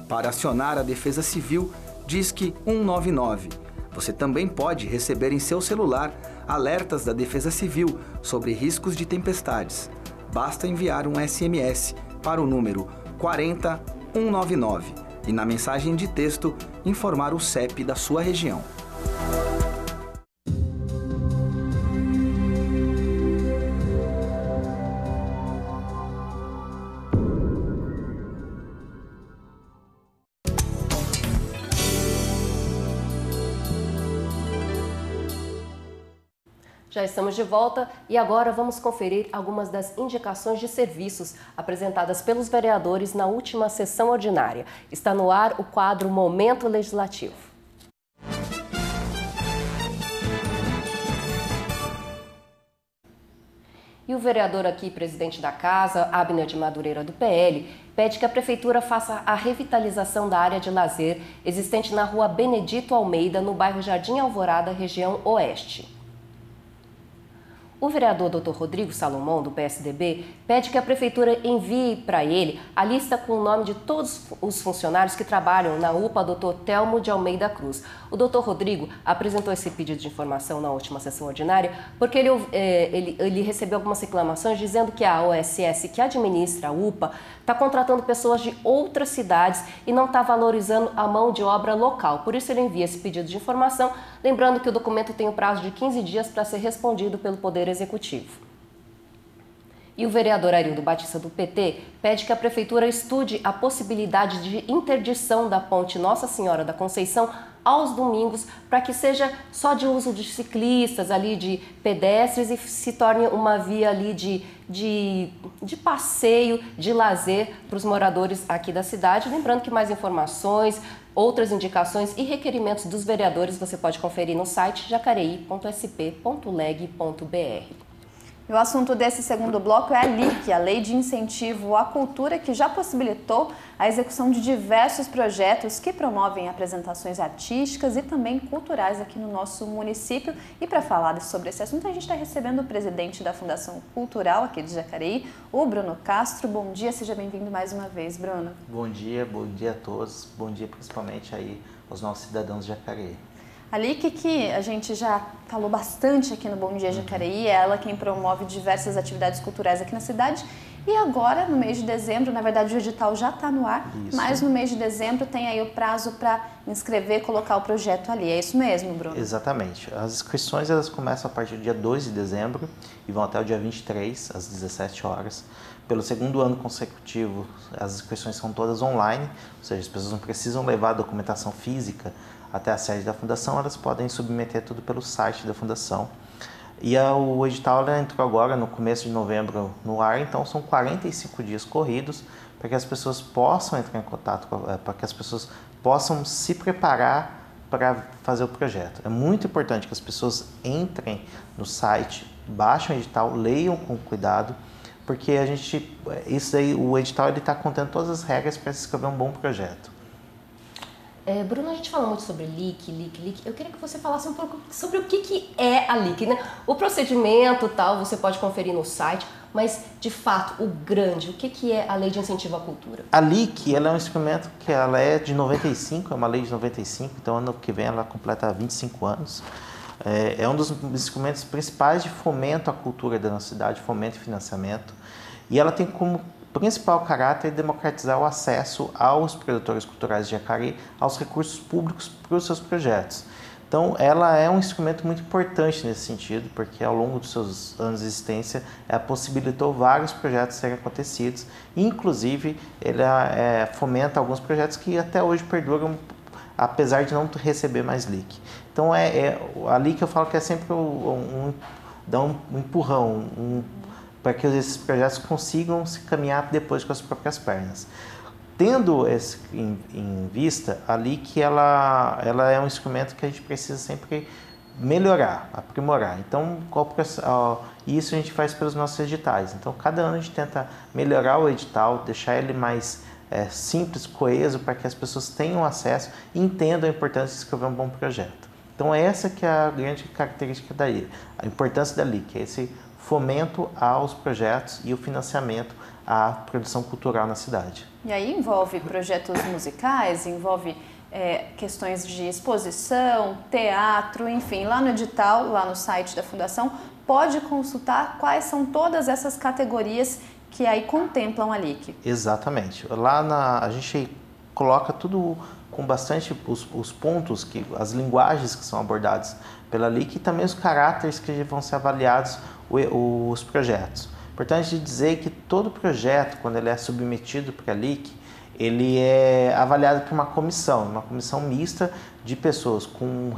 Para acionar a Defesa Civil, disque 199. Você também pode receber em seu celular alertas da Defesa Civil sobre riscos de tempestades. Basta enviar um SMS para o número 40199 e na mensagem de texto informar o CEP da sua região. Já estamos de volta e agora vamos conferir algumas das indicações de serviços apresentadas pelos vereadores na última sessão ordinária. Está no ar o quadro Momento Legislativo. E o vereador aqui, presidente da Casa, Abner de Madureira, do PL, pede que a Prefeitura faça a revitalização da área de lazer existente na rua Benedito Almeida, no bairro Jardim Alvorada, região Oeste. O vereador Dr. Rodrigo Salomão, do PSDB, pede que a Prefeitura envie para ele a lista com o nome de todos os funcionários que trabalham na UPA Dr. Telmo de Almeida Cruz. O Dr. Rodrigo apresentou esse pedido de informação na última sessão ordinária porque ele recebeu algumas reclamações dizendo que a OSS, que administra a UPA, está contratando pessoas de outras cidades e não está valorizando a mão de obra local. Por isso ele envia esse pedido de informação, lembrando que o documento tem o prazo de 15 dias para ser respondido pelo Poder Executivo. E o vereador Arildo Batista, do PT, pede que a Prefeitura estude a possibilidade de interdição da ponte Nossa Senhora da Conceição aos domingos, para que seja só de uso de ciclistas, ali de pedestres, e se torne uma via ali de passeio, de lazer para os moradores aqui da cidade. Lembrando que mais informações, outras indicações e requerimentos dos vereadores você pode conferir no site jacareí.sp.leg.br. E o assunto desse segundo bloco é a LIC, a Lei de Incentivo à Cultura, que já possibilitou a execução de diversos projetos que promovem apresentações artísticas e também culturais aqui no nosso município. E para falar sobre esse assunto, a gente está recebendo o presidente da Fundação Cultural aqui de Jacareí, o Bruno Castro. Bom dia, seja bem-vindo mais uma vez, Bruno. Bom dia a todos, bom dia principalmente aí aos nossos cidadãos de Jacareí. A LIC, que a gente já falou bastante aqui no Bom Dia Jacareí, é ela quem promove diversas atividades culturais aqui na cidade. E agora, no mês de dezembro, na verdade o edital já está no ar, mas no mês de dezembro tem aí o prazo para inscrever e colocar o projeto ali. É isso mesmo, Bruno? Exatamente. As inscrições elas começam a partir do dia 2 de dezembro e vão até o dia 23, às 17 horas. Pelo segundo ano consecutivo, as inscrições são todas online, ou seja, as pessoas não precisam levar a documentação física até a sede da Fundação, elas podem submeter tudo pelo site da Fundação. E o edital entrou agora no começo de novembro no ar, então são 45 dias corridos para que as pessoas possam entrar em contato, para que as pessoas possam se preparar para fazer o projeto. É muito importante que as pessoas entrem no site, baixem o edital, leiam com cuidado, porque o edital está contendo todas as regras para se escrever um bom projeto. Bruno, a gente fala muito sobre LIC. Eu queria que você falasse um pouco sobre o que é a LIC, né? O procedimento tal, você pode conferir no site, mas, de fato, o que é a Lei de Incentivo à Cultura? A LIC, ela é um instrumento que ela é de 95, é uma lei de 95, então ano que vem ela completa 25 anos. É um dos instrumentos principais de fomento à cultura da nossa cidade, fomento e financiamento, e ela tem como principal caráter de democratizar o acesso aos produtores culturais de Jacareí aos recursos públicos para os seus projetos. Então, ela é um instrumento muito importante nesse sentido, porque ao longo dos seus anos de existência, ela possibilitou vários projetos serem acontecidos, e, inclusive, ele fomenta alguns projetos que até hoje perduram, apesar de não receber mais LIC. Então, a LIC eu falo que é sempre dar um empurrão, para que esses projetos consigam se caminhar depois com as próprias pernas. Tendo isso em vista, a LIC ela é um instrumento que a gente precisa sempre melhorar, aprimorar. Então, isso a gente faz pelos nossos editais. Então, cada ano a gente tenta melhorar o edital, deixar ele mais simples, coeso, para que as pessoas tenham acesso e entendam a importância de escrever um bom projeto. Então, essa que é a grande característica da ilha, a importância da LIC, esse fomento aos projetos e o financiamento à produção cultural na cidade. E aí envolve projetos musicais, envolve questões de exposição, teatro, enfim, lá no edital, lá no site da Fundação, pode consultar quais são todas essas categorias que aí contemplam a LIC. Exatamente. Lá a gente coloca tudo com bastante os pontos, as linguagens que são abordadas pela LIC e também os caráteres que vão ser avaliados os projetos. Importante dizer que todo projeto, quando ele é submetido para a LIC, ele é avaliado por uma comissão mista de pessoas com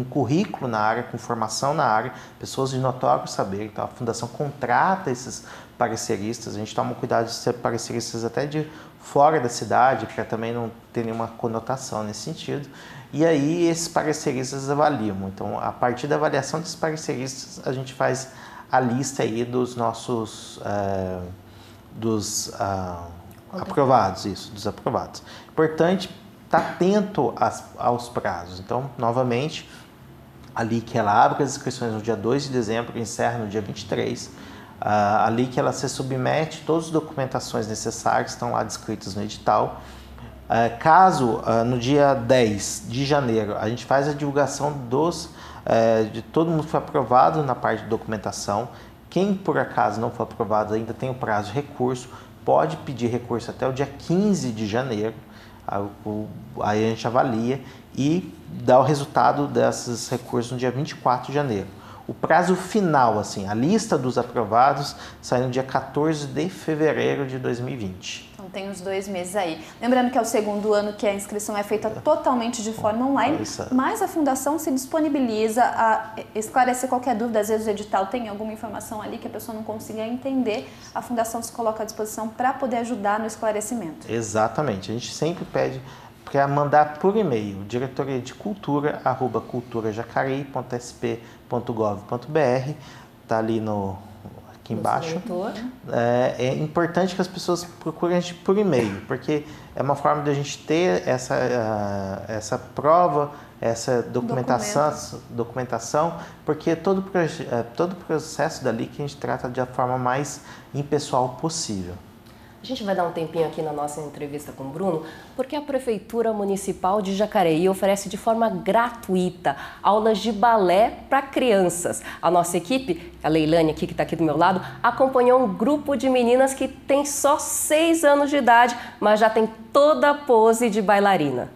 currículo na área, com formação na área, pessoas de notório saber. Então a Fundação contrata esses pareceristas, a gente toma cuidado de ser pareceristas até de fora da cidade, para também não ter nenhuma conotação nesse sentido. E aí esses pareceristas avaliam. Então, a partir da avaliação desses pareceristas, a gente faz a lista aí dos nossos aprovados, dos aprovados. Importante estar atento aos prazos. Então, novamente, a LIC ela abre as inscrições no dia 2 de dezembro e encerra no dia 23. A LIC ela se submete todas as documentações necessárias que estão lá descritas no edital. Caso no dia 10 de janeiro a gente faz a divulgação de todo mundo que foi aprovado na parte de documentação, quem por acaso não foi aprovado ainda tem o prazo de recurso, pode pedir recurso até o dia 15 de janeiro, aí a gente avalia e dá o resultado desses recursos no dia 24 de janeiro. O prazo final, assim, a lista dos aprovados, sai no dia 14 de fevereiro de 2020. Então tem os 2 meses aí. Lembrando que é o segundo ano que a inscrição é feita totalmente de forma online, mas a Fundação se disponibiliza a esclarecer qualquer dúvida. Às vezes o edital tem alguma informação ali que a pessoa não consiga entender, a Fundação se coloca à disposição para poder ajudar no esclarecimento. Exatamente. A gente sempre pede para mandar por e-mail, diretoria de cultura, @culturajacareí.sp.gov.br, está ali aqui embaixo. É importante que as pessoas procurem a gente por e-mail, porque é uma forma de a gente ter essa prova, essa documentação, porque todo o processo dali que a gente trata de a forma mais impessoal possível. A gente vai dar um tempinho aqui na nossa entrevista com o Bruno, porque a Prefeitura Municipal de Jacareí oferece de forma gratuita aulas de balé para crianças. A nossa equipe, a Leilane aqui, que está aqui do meu lado, acompanhou um grupo de meninas que tem só 6 anos de idade, mas já tem toda a pose de bailarina.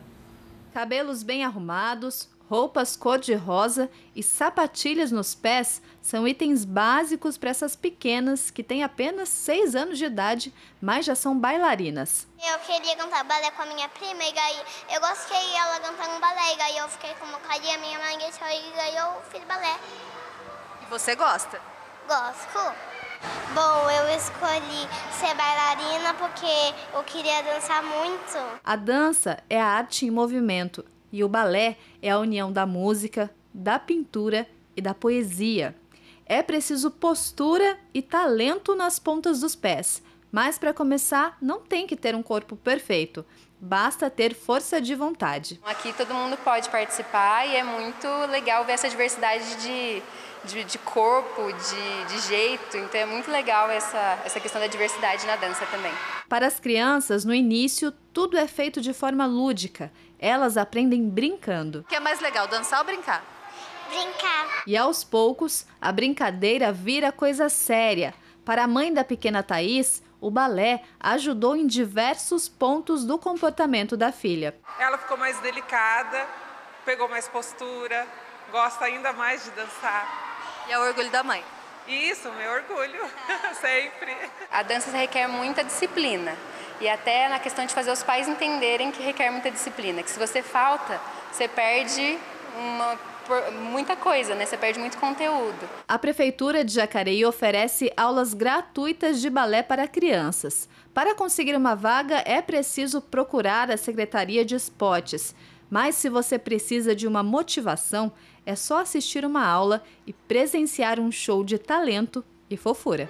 Cabelos bem arrumados, roupas cor-de-rosa e sapatilhas nos pés são itens básicos para essas pequenas que têm apenas 6 anos de idade, mas já são bailarinas. Eu queria cantar balé com a minha prima e aí eu gostei ela cantando balé e aí eu fiquei com uma carinha, minha mãe e aí eu fiz balé. E você gosta? Gosto. Bom, eu escolhi ser bailarina porque eu queria dançar muito. A dança é a arte em movimento. E o balé é a união da música, da pintura e da poesia. É preciso postura e talento nas pontas dos pés. Mas para começar, não tem que ter um corpo perfeito. Basta ter força de vontade. Aqui todo mundo pode participar e é muito legal ver essa diversidade de corpo, de jeito. Então é muito legal essa questão da diversidade na dança também. Para as crianças, no início, tudo é feito de forma lúdica. Elas aprendem brincando. O que é mais legal, dançar ou brincar? Brincar. E aos poucos, a brincadeira vira coisa séria. Para a mãe da pequena Thaís, o balé ajudou em diversos pontos do comportamento da filha. Ela ficou mais delicada, pegou mais postura, gosta ainda mais de dançar. E é o orgulho da mãe. Isso, meu orgulho, sempre. A dança requer muita disciplina. E até na questão de fazer os pais entenderem que requer muita disciplina. Que se você falta, você perde muita coisa, né? Você perde muito conteúdo. A Prefeitura de Jacareí oferece aulas gratuitas de balé para crianças. Para conseguir uma vaga, é preciso procurar a Secretaria de Esportes. Mas se você precisa de uma motivação, é só assistir uma aula e presenciar um show de talento e fofura.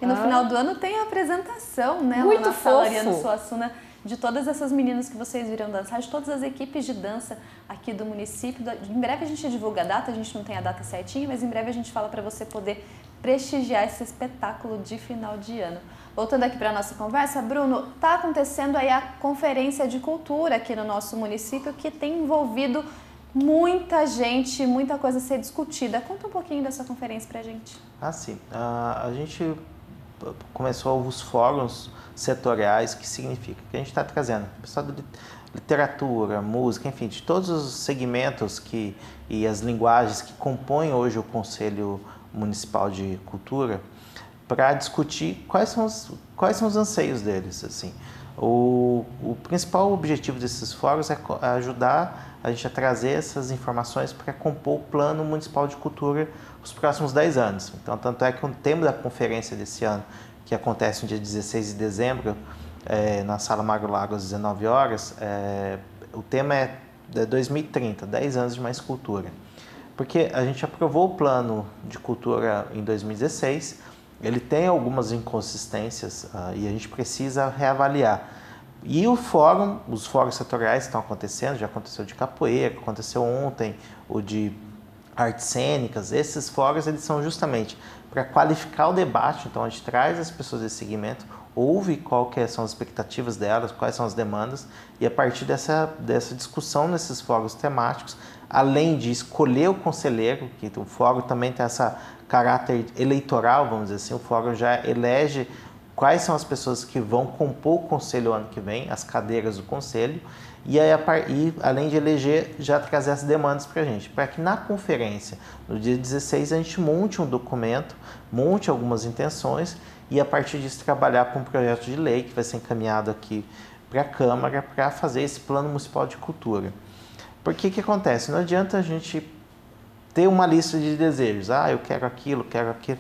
E no final do ano tem a apresentação, né? Muito lá na Sala fofo. Ariano Suassuna, de todas essas meninas que vocês viram dançar, de todas as equipes de dança aqui do município. Em breve a gente divulga a data, a gente não tem a data certinha, mas em breve a gente fala para você poder prestigiar esse espetáculo de final de ano. Voltando aqui para a nossa conversa, Bruno, está acontecendo aí a Conferência de Cultura aqui no nosso município, que tem envolvido muita gente, muita coisa a ser discutida. Conta um pouquinho dessa conferência para a gente. Sim. A gente começou os fóruns setoriais, que significa que a gente está trazendo pessoal de literatura, música, enfim, de todos os segmentos e as linguagens que compõem hoje o Conselho Municipal de Cultura, para discutir quais são os anseios deles. Assim. O principal objetivo desses fóruns é ajudar a gente a trazer essas informações para compor o Plano Municipal de Cultura os próximos 10 anos. Então, tanto é que o tema da conferência desse ano, que acontece no dia 16 de dezembro, na Sala Mário Lago, às 19 horas, o tema é 2030, 10 anos de mais cultura. Porque a gente aprovou o Plano de Cultura em 2016, ele tem algumas inconsistências e a gente precisa reavaliar. E os fóruns setoriais estão acontecendo, já aconteceu de capoeira, aconteceu ontem, o de artes cênicas. Esses fóruns eles são justamente para qualificar o debate, então a gente traz as pessoas desse segmento, ouve quais são as expectativas delas, quais são as demandas, e a partir dessa discussão nesses fóruns temáticos, além de escolher o conselheiro, que o fórum também tem esse caráter eleitoral, vamos dizer assim, o fórum já elege quais são as pessoas que vão compor o conselho ano que vem, as cadeiras do conselho, e além de eleger, já trazer as demandas para a gente, para que na conferência, no dia 16, a gente monte um documento, monte algumas intenções, e a partir disso trabalhar para um projeto de lei que vai ser encaminhado aqui para a Câmara para fazer esse Plano Municipal de Cultura. Porque o que acontece? Não adianta a gente ter uma lista de desejos. Eu quero aquilo, quero aquilo.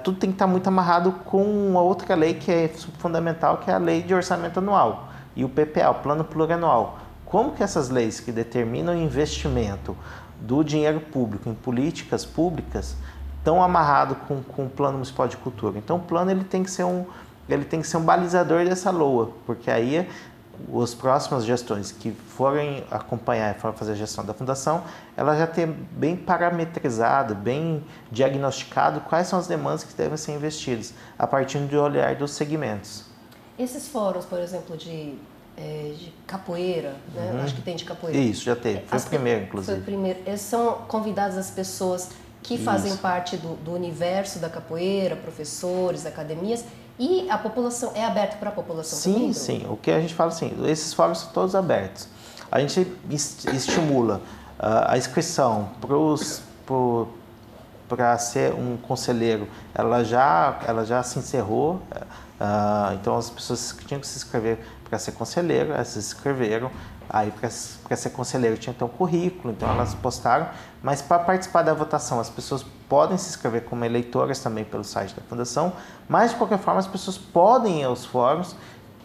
Tudo tem que estar muito amarrado com a outra lei que é fundamental, que é a Lei de Orçamento Anual e o PPA, o Plano Plurianual. Como que essas leis que determinam o investimento do dinheiro público em políticas públicas estão amarrados com o Plano Municipal de Cultura? Então o plano ele tem que ser um balizador dessa LOA, porque aí as próximas gestões que forem acompanhar e forem fazer a gestão da fundação, ela já tem bem parametrizado, bem diagnosticado quais são as demandas que devem ser investidas a partir do olhar dos segmentos. Esses fóruns, por exemplo, de capoeira, né? Acho que tem de capoeira. Isso, já teve. Foi o primeiro, inclusive. Foi o primeiro. Eles são convidados as pessoas que fazem parte do universo da capoeira, professores, academias. E a população, é aberto para a população também? Sim. O que a gente fala assim, esses fóruns são todos abertos. A gente estimula a inscrição para ser um conselheiro, ela já se encerrou. Então as pessoas que tinham que se inscrever para ser conselheiro, elas se inscreveram. Aí para ser conselheiro tinha que ter um currículo, então elas postaram. Mas para participar da votação, as pessoas podem se inscrever como eleitoras também pelo site da Fundação, mas de qualquer forma as pessoas podem ir aos fóruns,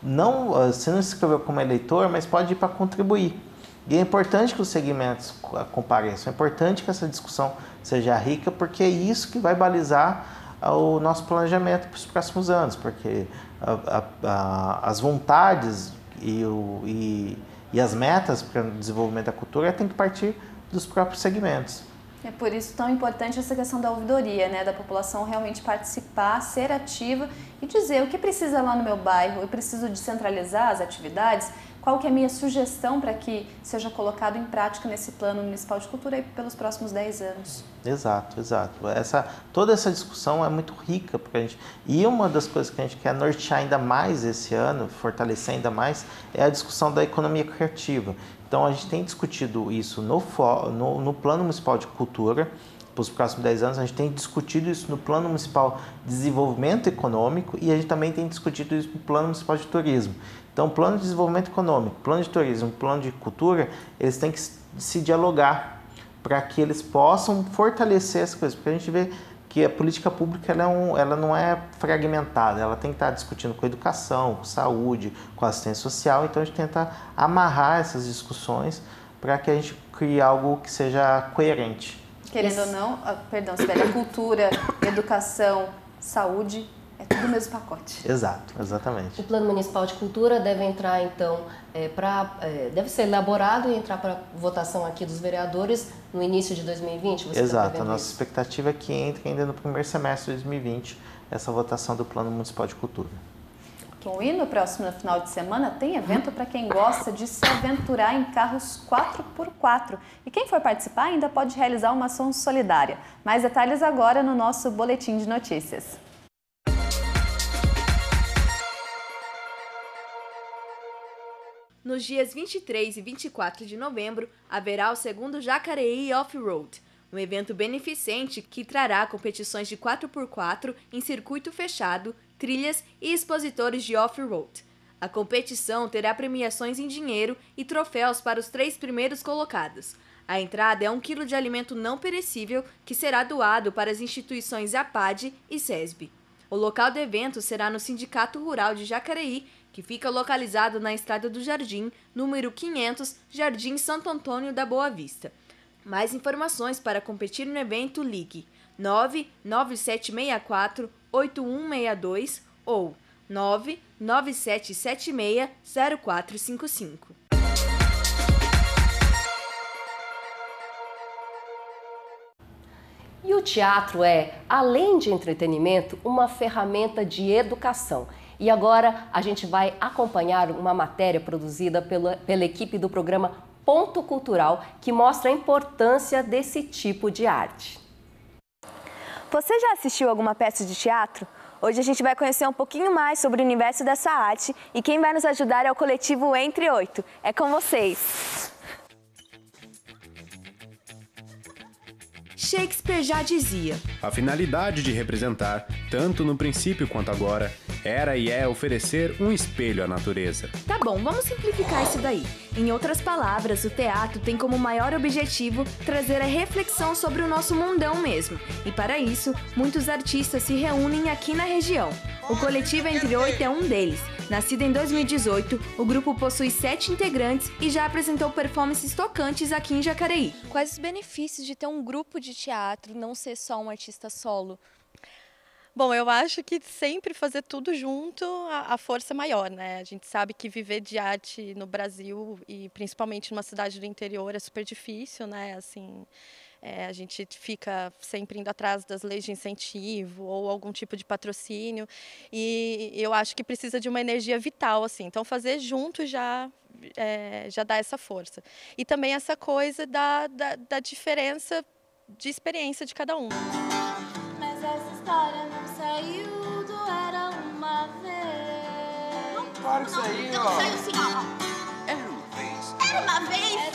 se não se inscreveu como eleitor, mas pode ir para contribuir. E é importante que os segmentos compareçam, é importante que essa discussão seja rica, porque é isso que vai balizar o nosso planejamento para os próximos anos, porque as vontades e as metas para o desenvolvimento da cultura têm que partir dos próprios segmentos. É por isso tão importante essa questão da ouvidoria, né? Da população realmente participar, ser ativa e dizer o que precisa lá no meu bairro. Eu preciso descentralizar as atividades. Qual que é a minha sugestão para que seja colocado em prática nesse Plano Municipal de Cultura aí pelos próximos 10 anos? Exato. Toda essa discussão é muito rica para a gente. E uma das coisas que a gente quer nortear ainda mais esse ano, fortalecer ainda mais, é a discussão da economia criativa. Então, a gente tem discutido isso no Plano Municipal de Cultura. Para os próximos 10 anos, a gente tem discutido isso no Plano Municipal de Desenvolvimento Econômico e a gente também tem discutido isso no Plano Municipal de Turismo. Então, Plano de Desenvolvimento Econômico, Plano de Turismo, Plano de Cultura, eles têm que se dialogar para que eles possam fortalecer as coisas, porque a gente vê que a política pública ela não é fragmentada, ela tem que estar discutindo com educação, com saúde, com assistência social, então a gente tenta amarrar essas discussões para que a gente crie algo que seja coerente. Querendo ou não, perdão, Sibeli, a cultura, educação, saúde, é tudo o mesmo pacote. Exato, exatamente. O Plano Municipal de Cultura deve entrar, então, deve ser elaborado e entrar para votação aqui dos vereadores no início de 2020? Você Exato, a nossa expectativa é que entre ainda no primeiro semestre de 2020 essa votação do Plano Municipal de Cultura. Bom, e no próximo final de semana tem evento para quem gosta de se aventurar em carros 4x4. E quem for participar ainda pode realizar uma ação solidária. Mais detalhes agora no nosso Boletim de Notícias. Nos dias 23 e 24 de novembro, haverá o segundo Jacareí Off-Road, um evento beneficente que trará competições de 4x4 em circuito fechado, trilhas e expositores de off-road. A competição terá premiações em dinheiro e troféus para os 3 primeiros colocados. A entrada é 1 quilo de alimento não perecível que será doado para as instituições APAD e SESB. O local do evento será no Sindicato Rural de Jacareí, que fica localizado na Estrada do Jardim, número 500, Jardim Santo Antônio da Boa Vista. Mais informações para competir no evento, ligue 99764-8162 ou 99776-0455. E o teatro é, além de entretenimento, uma ferramenta de educação. E agora a gente vai acompanhar uma matéria produzida pela equipe do programa Ponto Cultural, que mostra a importância desse tipo de arte. Você já assistiu alguma peça de teatro? Hoje a gente vai conhecer um pouquinho mais sobre o universo dessa arte e quem vai nos ajudar é o coletivo Entre 8. É com vocês! Shakespeare já dizia: a finalidade de representar, tanto no princípio quanto agora, era e é oferecer um espelho à natureza. Tá bom, vamos simplificar isso daí. Em outras palavras, o teatro tem como maior objetivo trazer a reflexão sobre o nosso mundão mesmo. E para isso, muitos artistas se reúnem aqui na região. O coletivo Entre 8 é um deles. Nascido em 2018, o grupo possui 7 integrantes e já apresentou performances tocantes aqui em Jacareí. Quais os benefícios de ter um grupo de teatro, não ser só um artista solo? Bom, eu acho que sempre fazer tudo junto, a força é maior, né? A gente sabe que viver de arte no Brasil e principalmente numa cidade do interior é super difícil, né? Assim, a gente fica sempre indo atrás das leis de incentivo ou algum tipo de patrocínio e eu acho que precisa de uma energia vital, assim. Então, fazer junto já dá essa força. E também essa coisa da diferença de experiência de cada um. Mas essa história não saiu do Era Uma Vez. Não para isso aí, ó. Não saiu sim, ó. Era uma vez. Era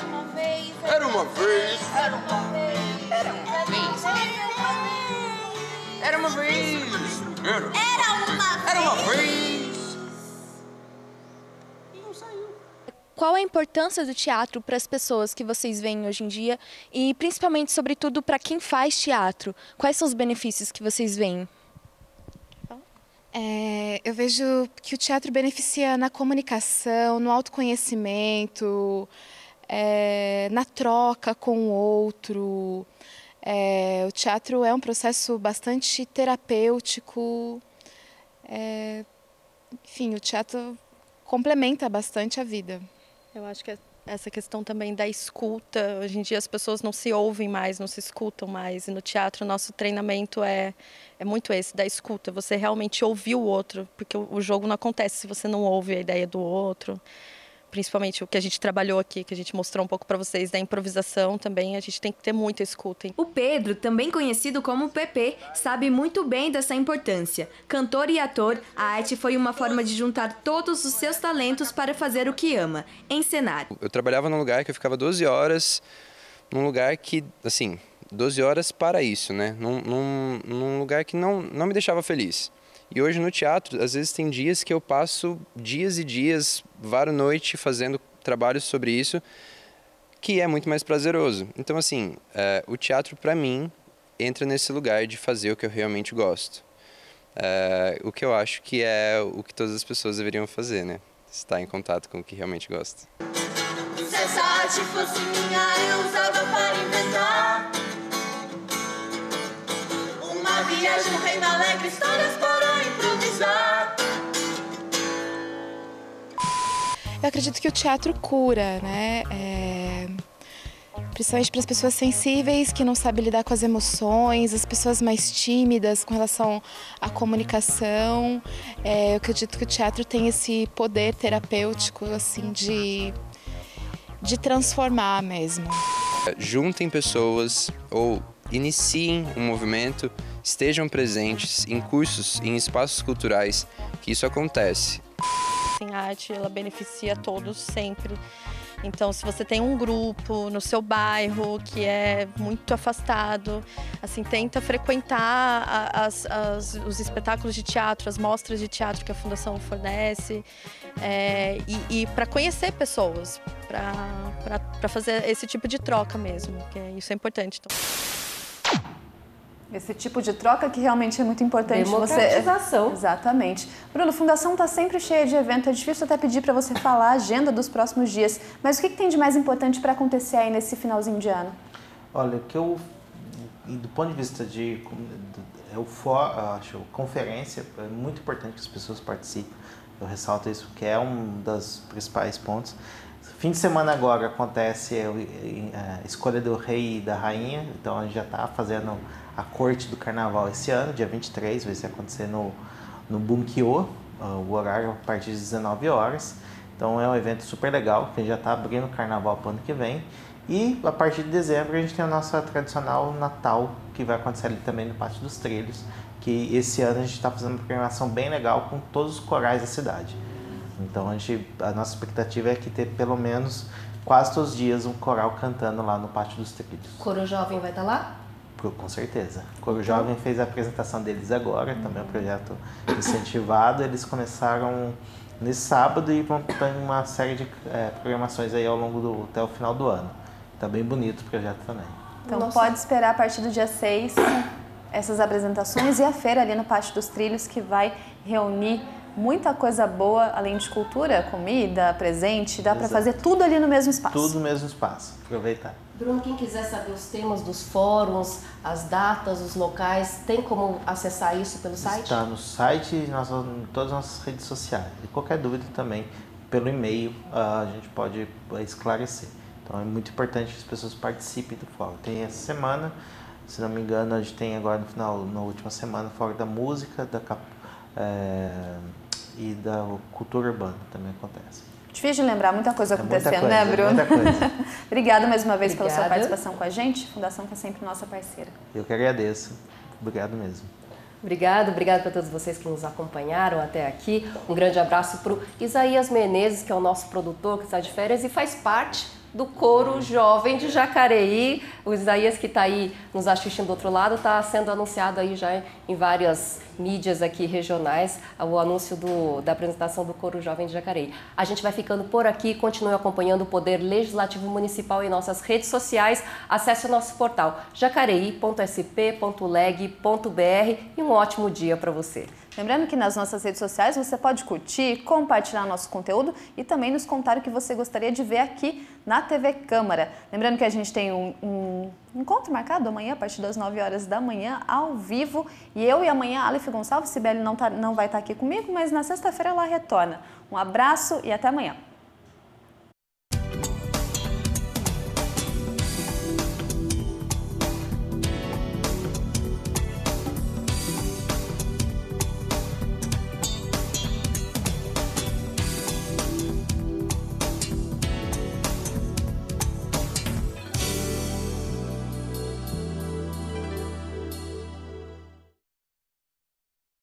uma vez. Era uma vez. Era uma vez. Era uma vez. Era uma vez. Era uma vez. Era uma vez. Qual a importância do teatro para as pessoas que vocês veem hoje em dia e principalmente, sobretudo, para quem faz teatro? Quais são os benefícios que vocês veem? Eu vejo que o teatro beneficia na comunicação, no autoconhecimento, na troca com o outro. O teatro é um processo bastante terapêutico. Enfim, o teatro complementa bastante a vida. Eu acho que essa questão também da escuta, hoje em dia as pessoas não se ouvem mais, não se escutam mais, e no teatro o nosso treinamento é muito esse, da escuta, você realmente ouvir o outro, porque o jogo não acontece se você não ouve a ideia do outro. principalmente o que a gente trabalhou aqui, que a gente mostrou um pouco para vocês, da improvisação também, a gente tem que ter muita escuta. O Pedro, também conhecido como Pepe, sabe muito bem dessa importância. Cantor e ator, a arte foi uma forma de juntar todos os seus talentos para fazer o que ama, encenar. Eu trabalhava num lugar que eu ficava 12 horas, num lugar que, assim, 12 horas para isso, né? Num lugar que não me deixava feliz. E hoje no teatro, às vezes tem dias que eu passo dias e dias, várias noites, fazendo trabalhos sobre isso, que é muito mais prazeroso. Então, assim, o teatro, para mim, entra nesse lugar de fazer o que eu realmente gosto. O que eu acho que é o que todas as pessoas deveriam fazer, né? Estar em contato com o que realmente gosta. Se essa arte fosse minha, eu usava para inventar uma viagem, um reino alegre, histórias para improvisar. Eu acredito que o teatro cura, né? Principalmente para as pessoas sensíveis, que não sabem lidar com as emoções, as pessoas mais tímidas com relação à comunicação. Eu acredito que o teatro tem esse poder terapêutico, assim, de transformar mesmo. Juntem pessoas ou iniciem um movimento, estejam presentes em cursos, em espaços culturais, que isso acontece. Assim, a arte, ela beneficia todos sempre. Então, se você tem um grupo no seu bairro que é muito afastado, assim, tenta frequentar os espetáculos de teatro, as mostras de teatro que a Fundação fornece, e para conhecer pessoas, para fazer esse tipo de troca mesmo, que isso é importante. Então. Esse tipo de troca que realmente é muito importante. Democratização. Exatamente. Bruno, a Fundação está sempre cheia de evento, é difícil até pedir para você falar a agenda dos próximos dias, mas o que tem de mais importante para acontecer aí nesse finalzinho de ano? Olha, do ponto de vista acho conferência, é muito importante que as pessoas participem. Eu ressalto isso, que é um dos principais pontos. Fim de semana agora acontece a escolha do rei e da rainha, então a gente já está fazendo a corte do carnaval esse ano, dia 23, vai ser acontecer no Bunkyo, o horário a partir de 19 horas. Então é um evento super legal, que a gente já está abrindo o carnaval para o ano que vem. E a partir de dezembro a gente tem a nossa tradicional Natal, que vai acontecer ali também no Pátio dos Trilhos, que esse ano a gente está fazendo uma programação bem legal com todos os corais da cidade. Então a nossa expectativa é que ter pelo menos quase todos os dias um coral cantando lá no Pátio dos Trilhos. Coro Jovem vai estar lá? Com certeza. O Coro Jovem fez a apresentação deles agora, também é um projeto incentivado. Eles começaram nesse sábado e vão ter uma série de programações aí ao longo até o final do ano. Tá bem bonito o projeto também. Então pode esperar a partir do dia 6 essas apresentações e a feira ali no Pátio dos Trilhos, que vai reunir muita coisa boa, além de cultura, comida, presente, dá para fazer tudo ali no mesmo espaço. Tudo no mesmo espaço, aproveitar. Bruno, quem quiser saber os temas dos fóruns, as datas, os locais, tem como acessar isso pelo site? Está no site e em todas as nossas redes sociais. E qualquer dúvida também, pelo e-mail, a gente pode esclarecer. Então é muito importante que as pessoas participem do fórum. Tem essa semana, se não me engano, a gente tem agora na última semana, o fórum da música, e da cultura urbana também acontece. Difícil de lembrar, muita coisa acontecendo, né, Bruno? Muita coisa. Obrigada mais uma vez pela sua participação com a gente. Fundação que é sempre nossa parceira. Eu que agradeço. Obrigado mesmo. Obrigada para todos vocês que nos acompanharam até aqui. Um grande abraço para o Isaías Menezes, que é o nosso produtor, que está de férias e faz parte do Coro Jovem de Jacareí. O Isaías, que está aí nos assistindo do outro lado, está sendo anunciado aí já em várias mídias aqui regionais, o anúncio da apresentação do Coro Jovem de Jacareí. A gente vai ficando por aqui, continue acompanhando o Poder Legislativo Municipal em nossas redes sociais. Acesse o nosso portal jacareí.sp.leg.br e um ótimo dia para você. Lembrando que nas nossas redes sociais você pode curtir, compartilhar nosso conteúdo e também nos contar o que você gostaria de ver aqui na TV Câmara. Lembrando que a gente tem um encontro marcado amanhã, a partir das 9 horas da manhã, ao vivo. E eu e amanhã, Aleph Gonçalves, Sibeli não vai estar aqui comigo, mas na sexta-feira ela retorna. Um abraço e até amanhã.